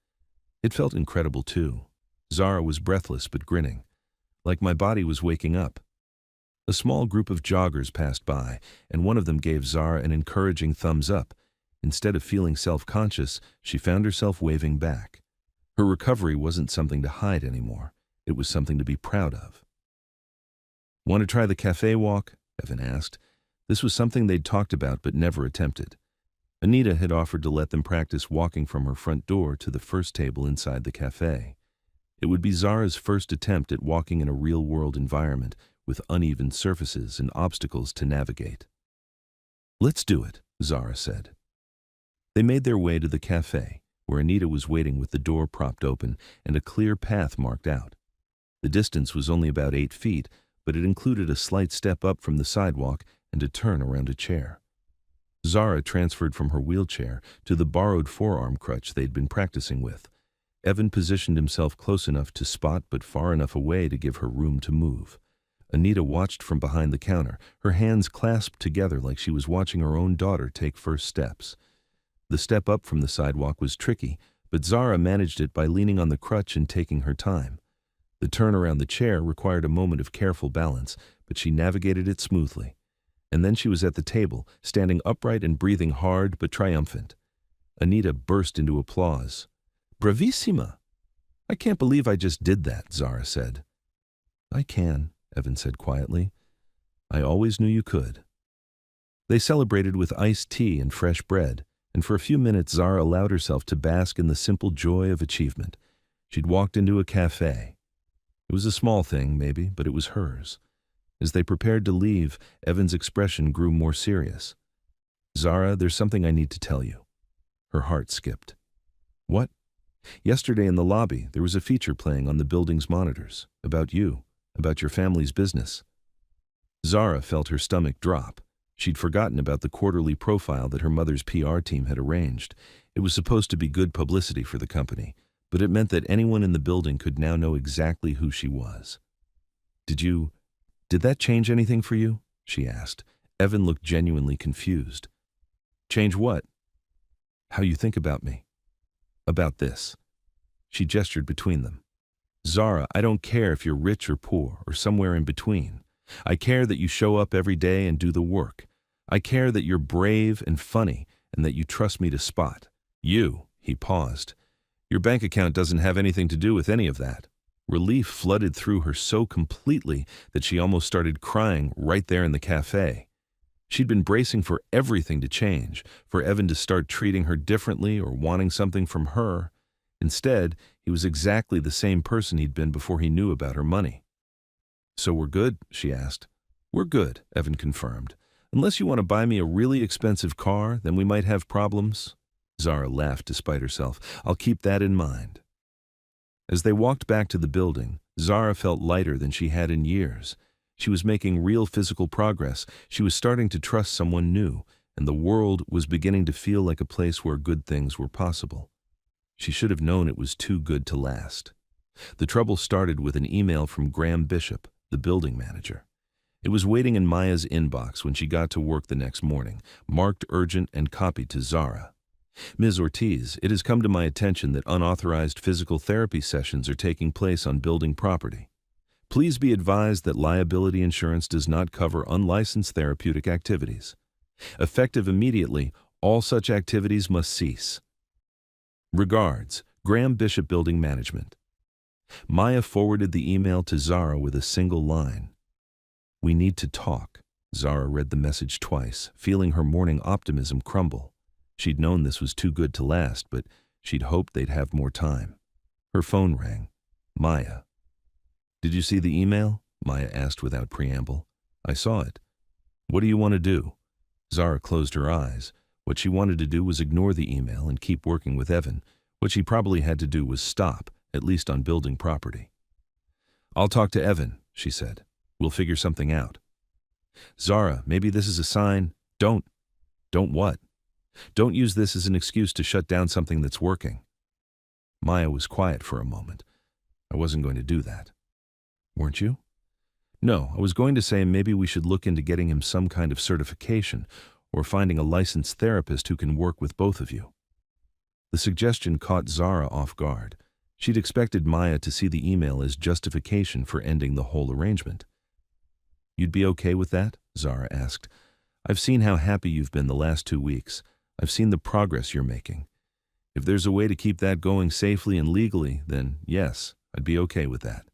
It felt incredible too. Zara was breathless but grinning, like my body was waking up. A small group of joggers passed by, and one of them gave Zara an encouraging thumbs up. Instead of feeling self-conscious, she found herself waving back. Her recovery wasn't something to hide anymore. It was something to be proud of. "Want to try the cafe walk?" Evan asked. This was something they'd talked about but never attempted. Anita had offered to let them practice walking from her front door to the first table inside the cafe. It would be Zara's first attempt at walking in a real-world environment with uneven surfaces and obstacles to navigate. "Let's do it," Zara said. They made their way to the cafe, where Anita was waiting with the door propped open and a clear path marked out. The distance was only about 8 feet, but it included a slight step up from the sidewalk and a turn around a chair. Zara transferred from her wheelchair to the borrowed forearm crutch they'd been practicing with. Evan positioned himself close enough to spot but far enough away to give her room to move. Anita watched from behind the counter, her hands clasped together like she was watching her own daughter take first steps. The step up from the sidewalk was tricky, but Zara managed it by leaning on the crutch and taking her time. The turn around the chair required a moment of careful balance, but she navigated it smoothly. And then she was at the table, standing upright and breathing hard but triumphant. Anita burst into applause. "Bravissima! I can't believe I just did that," Zara said. "I can," Evan said quietly. "I always knew you could." They celebrated with iced tea and fresh bread, and for a few minutes Zara allowed herself to bask in the simple joy of achievement. She'd walked into a cafe. It was a small thing, maybe, but it was hers. As they prepared to leave, Evan's expression grew more serious. "Zara, there's something I need to tell you." Her heart skipped. "What?" "Yesterday in the lobby, there was a feature playing on the building's monitors. About you, about your family's business." Zara felt her stomach drop. She'd forgotten about the quarterly profile that her mother's PR team had arranged. It was supposed to be good publicity for the company, but it meant that anyone in the building could now know exactly who she was. Did that change anything for you?" she asked. Evan looked genuinely confused. "Change what?" "How you think about me. About this." She gestured between them. "Zara, I don't care if you're rich or poor or somewhere in between. I care that you show up every day and do the work. I care that you're brave and funny and that you trust me to spot. You," he paused. "Your bank account doesn't have anything to do with any of that." Relief flooded through her so completely that she almost started crying right there in the cafe. She'd been bracing for everything to change, for Evan to start treating her differently or wanting something from her. Instead, he was exactly the same person he'd been before he knew about her money. "So we're good?" she asked. "We're good," Evan confirmed. "Unless you want to buy me a really expensive car, then we might have problems." Zara laughed despite herself. "I'll keep that in mind." As they walked back to the building, Zara felt lighter than she had in years. She was making real physical progress. She was starting to trust someone new, and the world was beginning to feel like a place where good things were possible. She should have known it was too good to last. The trouble started with an email from Graham Bishop, the building manager. It was waiting in Maya's inbox when she got to work the next morning, marked urgent and copied to Zara. "Ms. Ortiz, it has come to my attention that unauthorized physical therapy sessions are taking place on building property. Please be advised that liability insurance does not cover unlicensed therapeutic activities. Effective immediately, all such activities must cease. Regards, Graham Bishop Building Management." Maya forwarded the email to Zara with a single line. "We need to talk." Zara read the message twice, feeling her morning optimism crumble. She'd known this was too good to last, but she'd hoped they'd have more time. Her phone rang. Maya. "Did you see the email?" Maya asked without preamble. "I saw it." "What do you want to do?" Zara closed her eyes. What she wanted to do was ignore the email and keep working with Evan. What she probably had to do was stop, at least on building property. "I'll talk to Evan," she said. "We'll figure something out." "Zara, maybe this is a sign." Don't what?" "Don't use this as an excuse to shut down something that's working." Maya was quiet for a moment. "I wasn't going to do that." "Weren't you?" "No, I was going to say maybe we should look into getting him some kind of certification or finding a licensed therapist who can work with both of you." The suggestion caught Zara off guard. She'd expected Maya to see the email as justification for ending the whole arrangement. "You'd be okay with that?" Zara asked. "I've seen how happy you've been the last 2 weeks. I've seen the progress you're making. If there's a way to keep that going safely and legally, then yes, I'd be okay with that."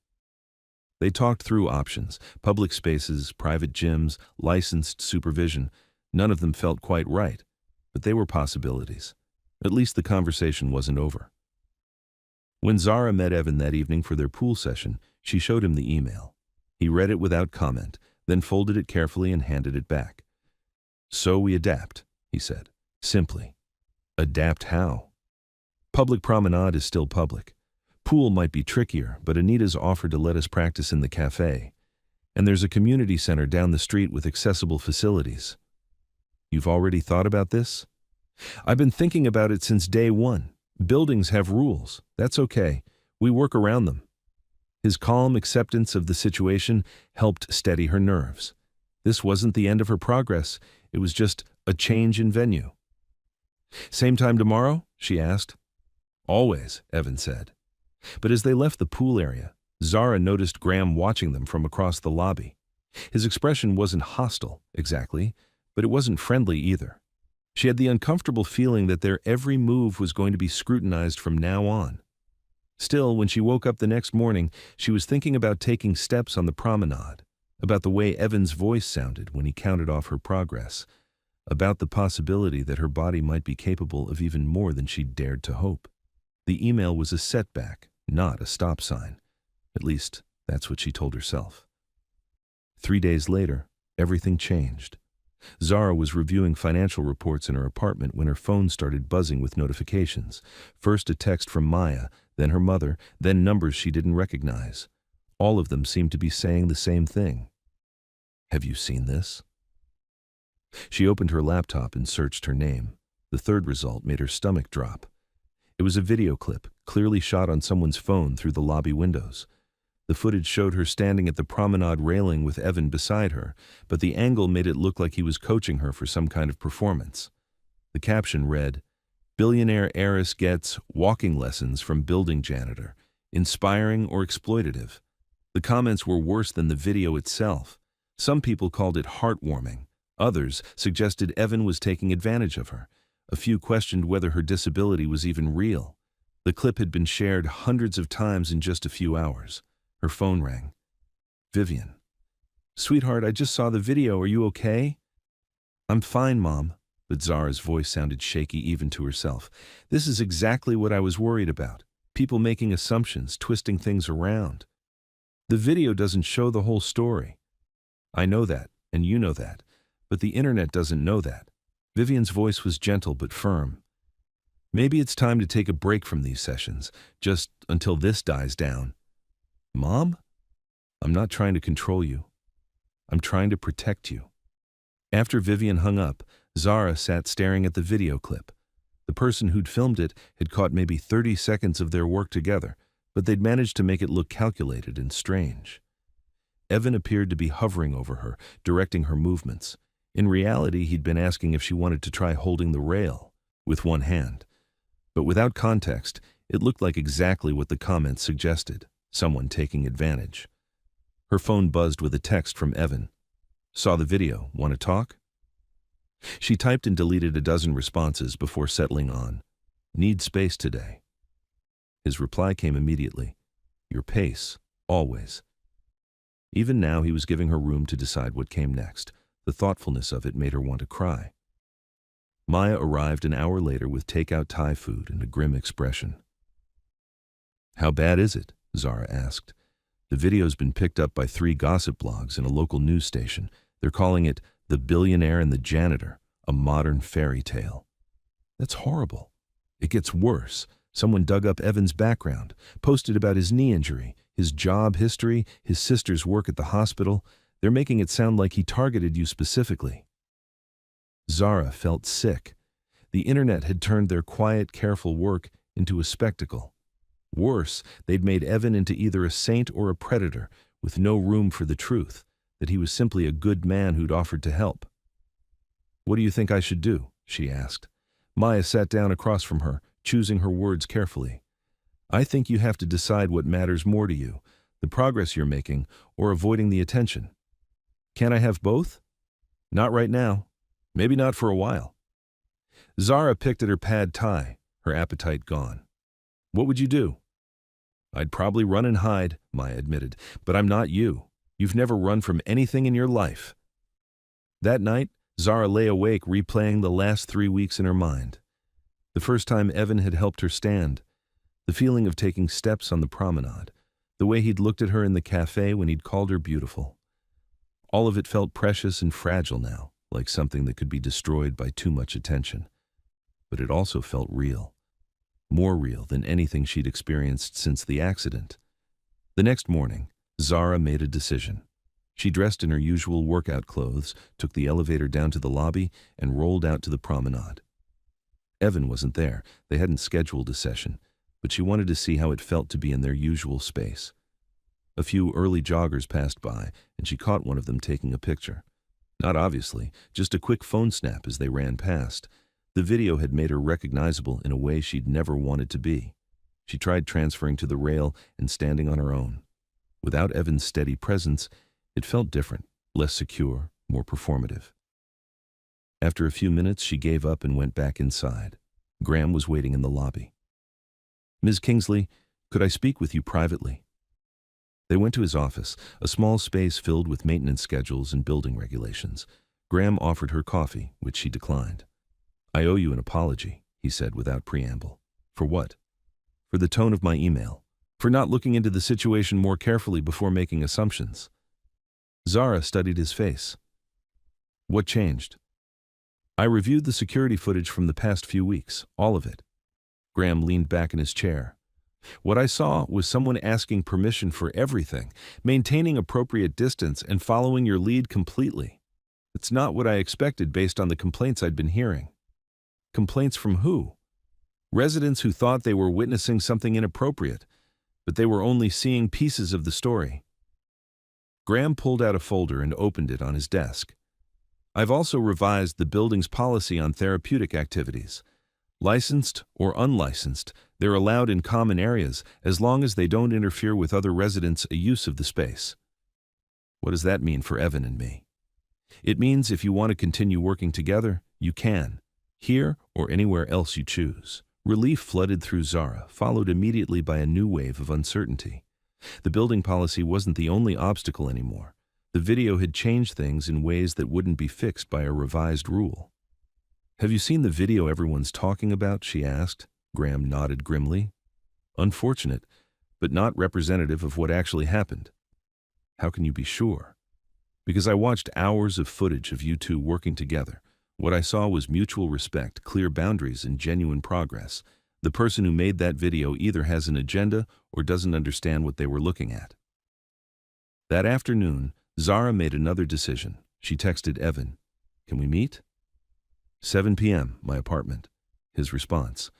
They talked through options: public spaces, private gyms, licensed supervision. None of them felt quite right, but they were possibilities. At least the conversation wasn't over. When Zara met Evan that evening for their pool session, she showed him the email. He read it without comment, then folded it carefully and handed it back. "So we adapt," he said. "Simply." "Adapt how?" "Public promenade is still public. Pool might be trickier, but Anita's offered to let us practice in the cafe. And there's a community center down the street with accessible facilities." "You've already thought about this?" "I've been thinking about it since day one. Buildings have rules. That's okay. We work around them." His calm acceptance of the situation helped steady her nerves. This wasn't the end of her progress. It was just a change in venue. "Same time tomorrow?" she asked. "Always," Evan said. But as they left the pool area, Zara noticed Graham watching them from across the lobby. His expression wasn't hostile, exactly, but it wasn't friendly either. She had the uncomfortable feeling that their every move was going to be scrutinized from now on. Still, when she woke up the next morning, she was thinking about taking steps on the promenade, about the way Evan's voice sounded when he counted off her progress, about the possibility that her body might be capable of even more than she'd dared to hope. The email was a setback, not a stop sign. At least, that's what she told herself. 3 days later, everything changed. Zara was reviewing financial reports in her apartment when her phone started buzzing with notifications. First a text from Maya, then her mother, then numbers she didn't recognize. All of them seemed to be saying the same thing. "Have you seen this?" She opened her laptop and searched her name. The third result made her stomach drop. It was a video clip, clearly shot on someone's phone through the lobby windows. The footage showed her standing at the promenade railing with Evan beside her, but the angle made it look like he was coaching her for some kind of performance. The caption read, "Billionaire Heiress gets walking lessons from building janitor. Inspiring or exploitative?" The comments were worse than the video itself. Some people called it heartwarming. Others suggested Evan was taking advantage of her. A few questioned whether her disability was even real. The clip had been shared hundreds of times in just a few hours. Her phone rang. Vivian. "Sweetheart, I just saw the video. Are you okay?" "I'm fine, Mom." But Zara's voice sounded shaky even to herself. "This is exactly what I was worried about. People making assumptions, twisting things around. The video doesn't show the whole story. I know that, and you know that, but the internet doesn't know that." Vivian's voice was gentle but firm. "Maybe it's time to take a break from these sessions, just until this dies down." "Mom? I'm not trying to control you. I'm trying to protect you." After Vivian hung up, Zara sat staring at the video clip. The person who'd filmed it had caught maybe 30 seconds of their work together, but they'd managed to make it look calculated and strange. Evan appeared to be hovering over her, directing her movements. In reality, he'd been asking if she wanted to try holding the rail with one hand. But without context, it looked like exactly what the comments suggested, someone taking advantage. Her phone buzzed with a text from Evan. "Saw the video. Want to talk?" She typed and deleted a dozen responses before settling on, "Need space today." His reply came immediately. "Your pace, always." Even now he was giving her room to decide what came next. The thoughtfulness of it made her want to cry. Maya arrived an hour later with takeout Thai food and a grim expression. "How bad is it?" Zara asked. "The video's been picked up by 3 gossip blogs and a local news station. They're calling it The Billionaire and the Janitor, a modern fairy tale." "That's horrible." "It gets worse. Someone dug up Evan's background, posted about his knee injury, his job history, his sister's work at the hospital. They're making it sound like he targeted you specifically." Zara felt sick. The internet had turned their quiet, careful work into a spectacle. Worse, they'd made Evan into either a saint or a predator, with no room for the truth, that he was simply a good man who'd offered to help. "What do you think I should do?" she asked. Maya sat down across from her, choosing her words carefully. "I think you have to decide what matters more to you, the progress you're making or avoiding the attention. Can I have both?" "Not right now. Maybe not for a while." Zara picked at her pad thai, her appetite gone. "What would you do?" "I'd probably run and hide," Maya admitted, "but I'm not you. You've never run from anything in your life." That night, Zara lay awake replaying the last 3 weeks in her mind. The first time Evan had helped her stand, the feeling of taking steps on the promenade, the way he'd looked at her in the cafe when he'd called her beautiful. All of it felt precious and fragile now, like something that could be destroyed by too much attention. But it also felt real. More real than anything she'd experienced since the accident. The next morning, Zara made a decision. She dressed in her usual workout clothes, took the elevator down to the lobby, and rolled out to the promenade. Evan wasn't there. They hadn't scheduled a session, but she wanted to see how it felt to be in their usual space. A few early joggers passed by, and she caught one of them taking a picture. Not obviously, just a quick phone snap as they ran past. The video had made her recognizable in a way she'd never wanted to be. She tried transferring to the rail and standing on her own. Without Evan's steady presence, it felt different, less secure, more performative. After a few minutes, she gave up and went back inside. Graham was waiting in the lobby. "Ms. Kingsley, could I speak with you privately?" They went to his office, a small space filled with maintenance schedules and building regulations. Graham offered her coffee, which she declined. "I owe you an apology," he said without preamble. "For what?" "For the tone of my email. For not looking into the situation more carefully before making assumptions." Zara studied his face. "What changed?" "I reviewed the security footage from the past few weeks, all of it." Graham leaned back in his chair. "What I saw was someone asking permission for everything, maintaining appropriate distance and following your lead completely. It's not what I expected based on the complaints I'd been hearing." "Complaints from who?" "Residents who thought they were witnessing something inappropriate, but they were only seeing pieces of the story." Graham pulled out a folder and opened it on his desk. "I've also revised the building's policy on therapeutic activities. Licensed or unlicensed, they're allowed in common areas as long as they don't interfere with other residents' use of the space." "What does that mean for Evan and me?" "It means if you want to continue working together, you can, here or anywhere else you choose, Relief flooded through Zara, followed immediately by a new wave of uncertainty. The building policy wasn't the only obstacle anymore. The video had changed things in ways that wouldn't be fixed by a revised rule. "Have you seen the video everyone's talking about?" she asked. Graham nodded grimly. "Unfortunate, but not representative of what actually happened." "How can you be sure?" "Because I watched hours of footage of you two working together. What I saw was mutual respect, clear boundaries, and genuine progress. The person who made that video either has an agenda or doesn't understand what they were looking at." That afternoon, Zara made another decision. She texted Evan, "Can we meet?" 7 p.m., my apartment. His response.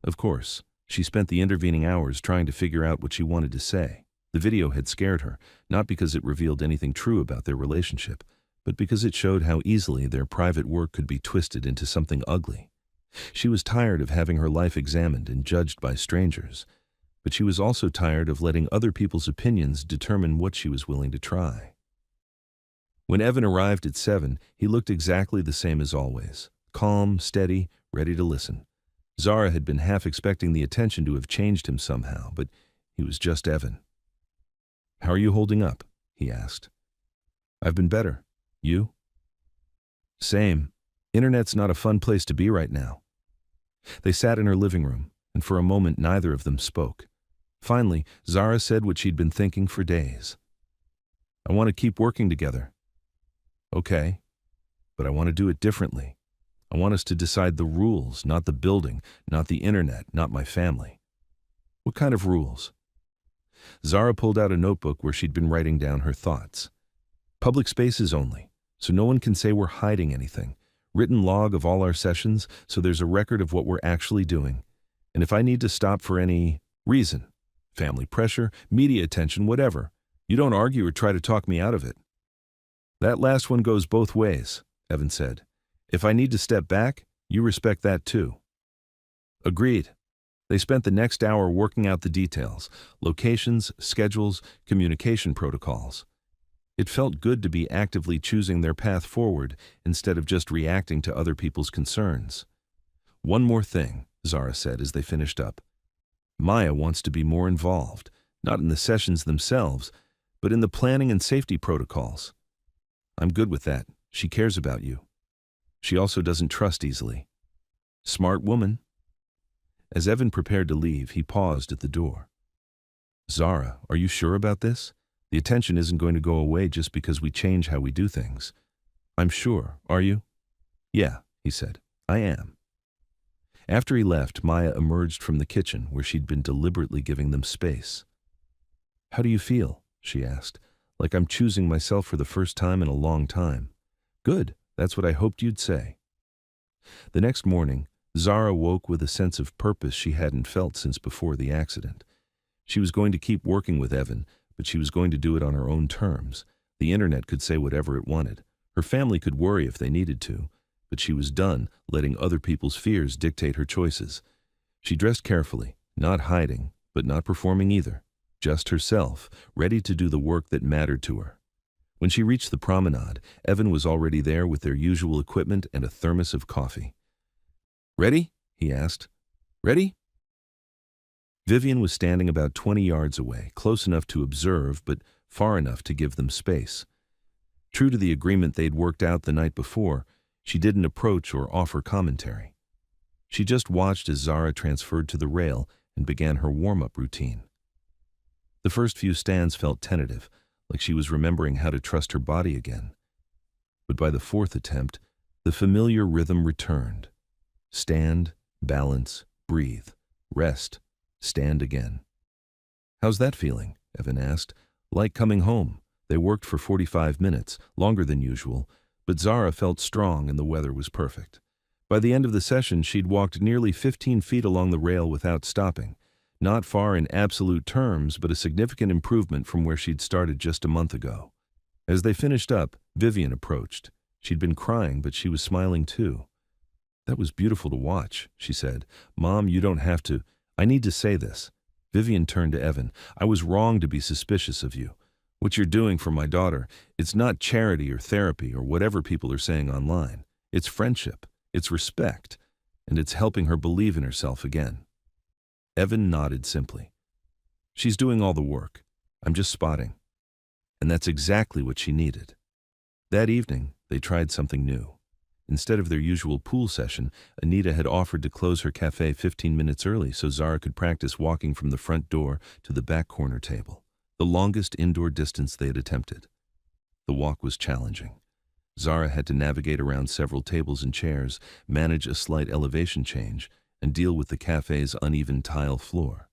Of course, she spent the intervening hours trying to figure out what she wanted to say. The video had scared her, not because it revealed anything true about their relationship, but because it showed how easily their private work could be twisted into something ugly. She was tired of having her life examined and judged by strangers, but she was also tired of letting other people's opinions determine what she was willing to try. When Evan arrived at 7, he looked exactly the same as always, calm, steady, ready to listen. Zara had been half expecting the attention to have changed him somehow, but he was just Evan. "How are you holding up?" he asked. "I've been better. You?" "Same. Internet's not a fun place to be right now." They sat in her living room, and for a moment neither of them spoke. Finally, Zara said what she'd been thinking for days. "I want to keep working together." "Okay, but I want to do it differently. I want us to decide the rules, not the building, not the internet, not my family." "What kind of rules?" Zara pulled out a notebook where she'd been writing down her thoughts. "Public spaces only, so no one can say we're hiding anything. Written log of all our sessions, so there's a record of what we're actually doing. And if I need to stop for any reason, family pressure, media attention, whatever, you don't argue or try to talk me out of it." "That last one goes both ways," Evan said. "If I need to step back, you respect that too." Agreed. They spent the next hour working out the details, locations, schedules, communication protocols. It felt good to be actively choosing their path forward instead of just reacting to other people's concerns. "One more thing," Zara said as they finished up. "Maya wants to be more involved, not in the sessions themselves, but in the planning and safety protocols. I'm good with that. She cares about you. She also doesn't trust easily. Smart woman." As Evan prepared to leave, he paused at the door. "Zara, are you sure about this? The attention isn't going to go away just because we change how we do things." "I'm sure. Are you?" "Yeah," he said. "I am." After he left, Maya emerged from the kitchen where she'd been deliberately giving them space. "How do you feel?" she asked. "Like I'm choosing myself for the first time in a long time." "Good. That's what I hoped you'd say." The next morning, Zara woke with a sense of purpose she hadn't felt since before the accident. She was going to keep working with Evan, but she was going to do it on her own terms. The internet could say whatever it wanted. Her family could worry if they needed to, but she was done letting other people's fears dictate her choices. She dressed carefully, not hiding, but not performing either. Just herself, ready to do the work that mattered to her. When she reached the promenade, Evan was already there with their usual equipment and a thermos of coffee. "Ready?" he asked. "Ready?" Vivian was standing about 20 yards away, close enough to observe, but far enough to give them space. True to the agreement they'd worked out the night before, she didn't approach or offer commentary. She just watched as Zara transferred to the rail and began her warm-up routine. The first few stands felt tentative, like she was remembering how to trust her body again. But by the fourth attempt, the familiar rhythm returned. Stand, balance, breathe, rest, stand again. "How's that feeling?" Evan asked. "Like coming home." They worked for 45 minutes, longer than usual, but Zara felt strong and the weather was perfect. By the end of the session, she'd walked nearly 15 feet along the rail without stopping. Not far in absolute terms, but a significant improvement from where she'd started just a month ago. As they finished up, Vivian approached. She'd been crying, but she was smiling too. "That was beautiful to watch," she said. "Mom, you don't have to. I need to say this." Vivian turned to Evan. "I was wrong to be suspicious of you. What you're doing for my daughter, it's not charity or therapy or whatever people are saying online. It's friendship. It's respect. and it's helping her believe in herself again. Evan nodded simply. She's doing all the work. I'm just spotting. And that's exactly what she needed. That evening, they tried something new. Instead of their usual pool session, Anita had offered to close her cafe 15 minutes early so Zara could practice walking from the front door to the back corner table, the longest indoor distance they had attempted. The walk was challenging. Zara had to navigate around several tables and chairs, manage a slight elevation change, and deal with the cafe's uneven tile floor.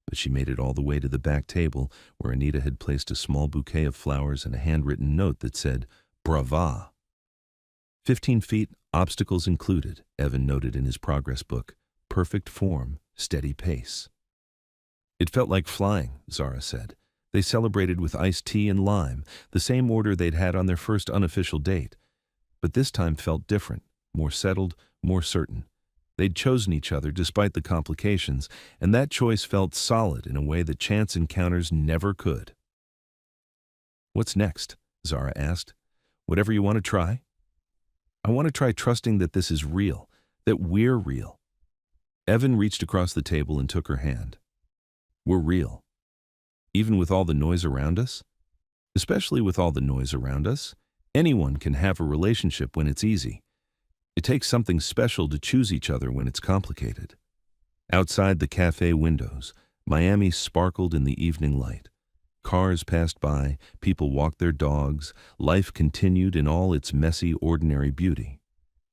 But she made it all the way to the back table, where Anita had placed a small bouquet of flowers and a handwritten note that said, "Brava." 15 feet, obstacles included, Evan noted in his progress book. Perfect form, steady pace. It felt like flying, Zara said. They celebrated with iced tea and lime, the same order they'd had on their first unofficial date. But this time felt different, more settled, more certain. They'd chosen each other despite the complications, and that choice felt solid in a way that chance encounters never could. "What's next?" Zara asked. "Whatever you want to try?" "I want to try trusting that this is real, that we're real." Evan reached across the table and took her hand. "We're real. Even with all the noise around us? Especially with all the noise around us, anyone can have a relationship when it's easy. It takes something special to choose each other when it's complicated." Outside the cafe windows, Miami sparkled in the evening light. Cars passed by, people walked their dogs, life continued in all its messy, ordinary beauty.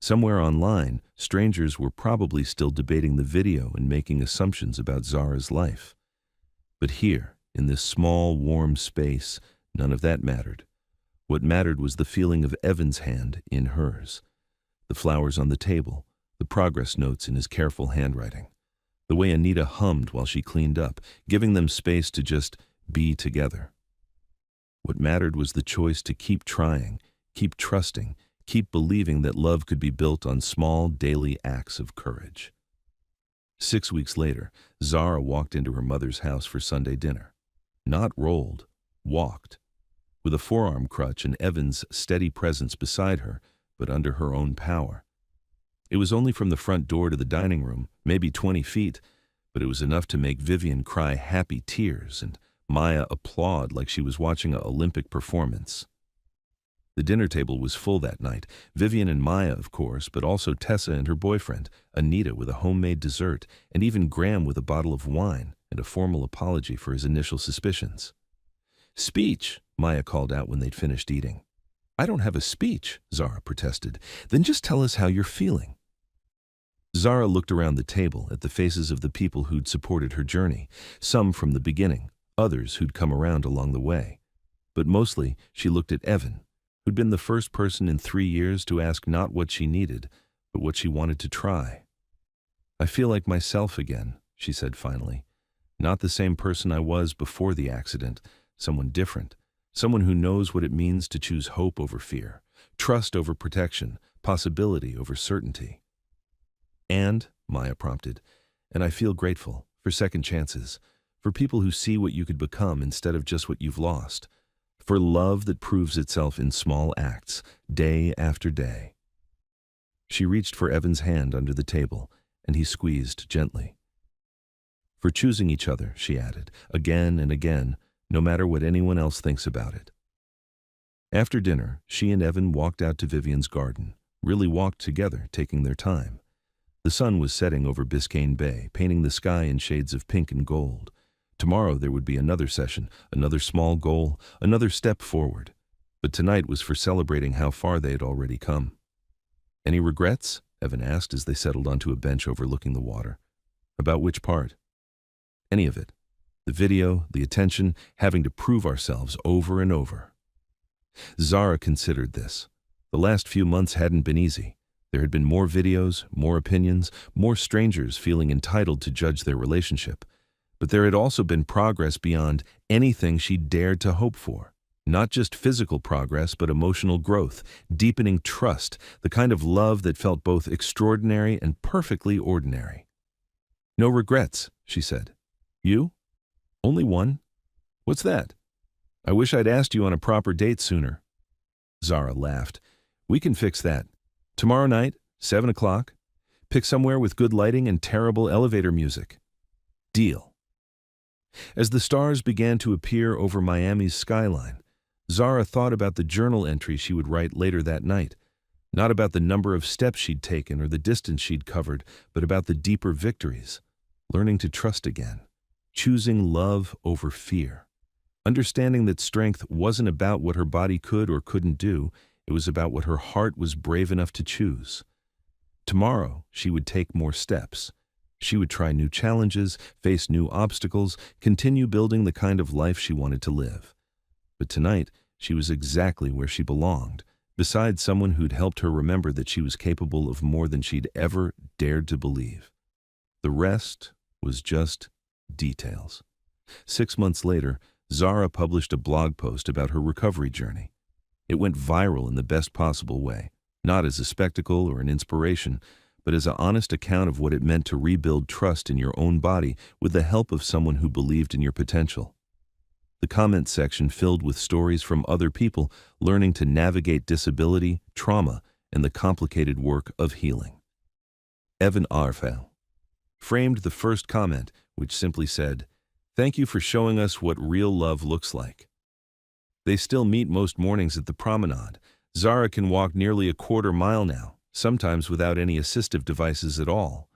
Somewhere online, strangers were probably still debating the video and making assumptions about Zara's life. But here, in this small, warm space, none of that mattered. What mattered was the feeling of Evan's hand in hers. The flowers on the table, the progress notes in his careful handwriting. The way Anita hummed while she cleaned up, giving them space to just be together. What mattered was the choice to keep trying, keep trusting, keep believing that love could be built on small, daily acts of courage. 6 weeks later, Zara walked into her mother's house for Sunday dinner. Not rolled, walked, with a forearm crutch and Evan's steady presence beside her, but under her own power. It was only from the front door to the dining room, maybe 20 feet, but it was enough to make Vivian cry happy tears and Maya applaud like she was watching an Olympic performance. The dinner table was full that night, Vivian and Maya, of course, but also Tessa and her boyfriend, Anita with a homemade dessert, and even Graham with a bottle of wine and a formal apology for his initial suspicions. "Speech," Maya called out when they'd finished eating. "I don't have a speech," Zara protested. "Then just tell us how you're feeling." Zara looked around the table at the faces of the people who'd supported her journey, some from the beginning, others who'd come around along the way. But mostly, she looked at Evan, who'd been the first person in 3 years to ask not what she needed, but what she wanted to try. "I feel like myself again," she said finally. "Not the same person I was before the accident, someone different, someone who knows what it means to choose hope over fear, trust over protection, possibility over certainty." "And," Maya prompted, "and I feel grateful for second chances, for people who see what you could become instead of just what you've lost, for love that proves itself in small acts, day after day." She reached for Evan's hand under the table, and he squeezed gently. "For choosing each other," she added, again and again, no matter what anyone else thinks about it. After dinner, she and Evan walked out to Vivian's garden, really walked together, taking their time. The sun was setting over Biscayne Bay, painting the sky in shades of pink and gold. Tomorrow there would be another session, another small goal, another step forward. But tonight was for celebrating how far they had already come. "Any regrets?" Evan asked as they settled onto a bench overlooking the water. "About which part?" "Any of it. The video, the attention, having to prove ourselves over and over." Zara considered this. The last few months hadn't been easy. There had been more videos, more opinions, more strangers feeling entitled to judge their relationship. But there had also been progress beyond anything she dared to hope for. Not just physical progress, but emotional growth, deepening trust, the kind of love that felt both extraordinary and perfectly ordinary. "No regrets," she said. "You?" "Only one." "What's that?" "I wish I'd asked you on a proper date sooner." Zara laughed. "We can fix that. Tomorrow night, 7 o'clock. Pick somewhere with good lighting and terrible elevator music. Deal. As the stars began to appear over Miami's skyline, Zara thought about the journal entry she would write later that night. Not about the number of steps she'd taken or the distance she'd covered, but about the deeper victories. Learning to trust again. Choosing love over fear. Understanding that strength wasn't about what her body could or couldn't do, it was about what her heart was brave enough to choose. Tomorrow, she would take more steps. She would try new challenges, face new obstacles, continue building the kind of life she wanted to live. But tonight, she was exactly where she belonged, beside someone who'd helped her remember that she was capable of more than she'd ever dared to believe. The rest was just details. 6 months later, Zara published a blog post about her recovery journey. It went viral in the best possible way, not as a spectacle or an inspiration, but as an honest account of what it meant to rebuild trust in your own body with the help of someone who believed in your potential. The comment section filled with stories from other people learning to navigate disability, trauma, and the complicated work of healing. Evan Arfel framed the first comment, which simply said, "Thank you for showing us what real love looks like." They still meet most mornings at the promenade. Zara can walk nearly a quarter mile now, sometimes without any assistive devices at all.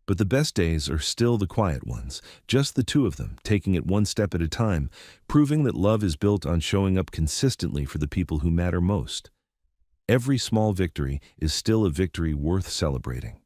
But the best days are still the quiet ones, just the two of them, taking it one step at a time, proving that love is built on showing up consistently for the people who matter most. Every small victory is still a victory worth celebrating.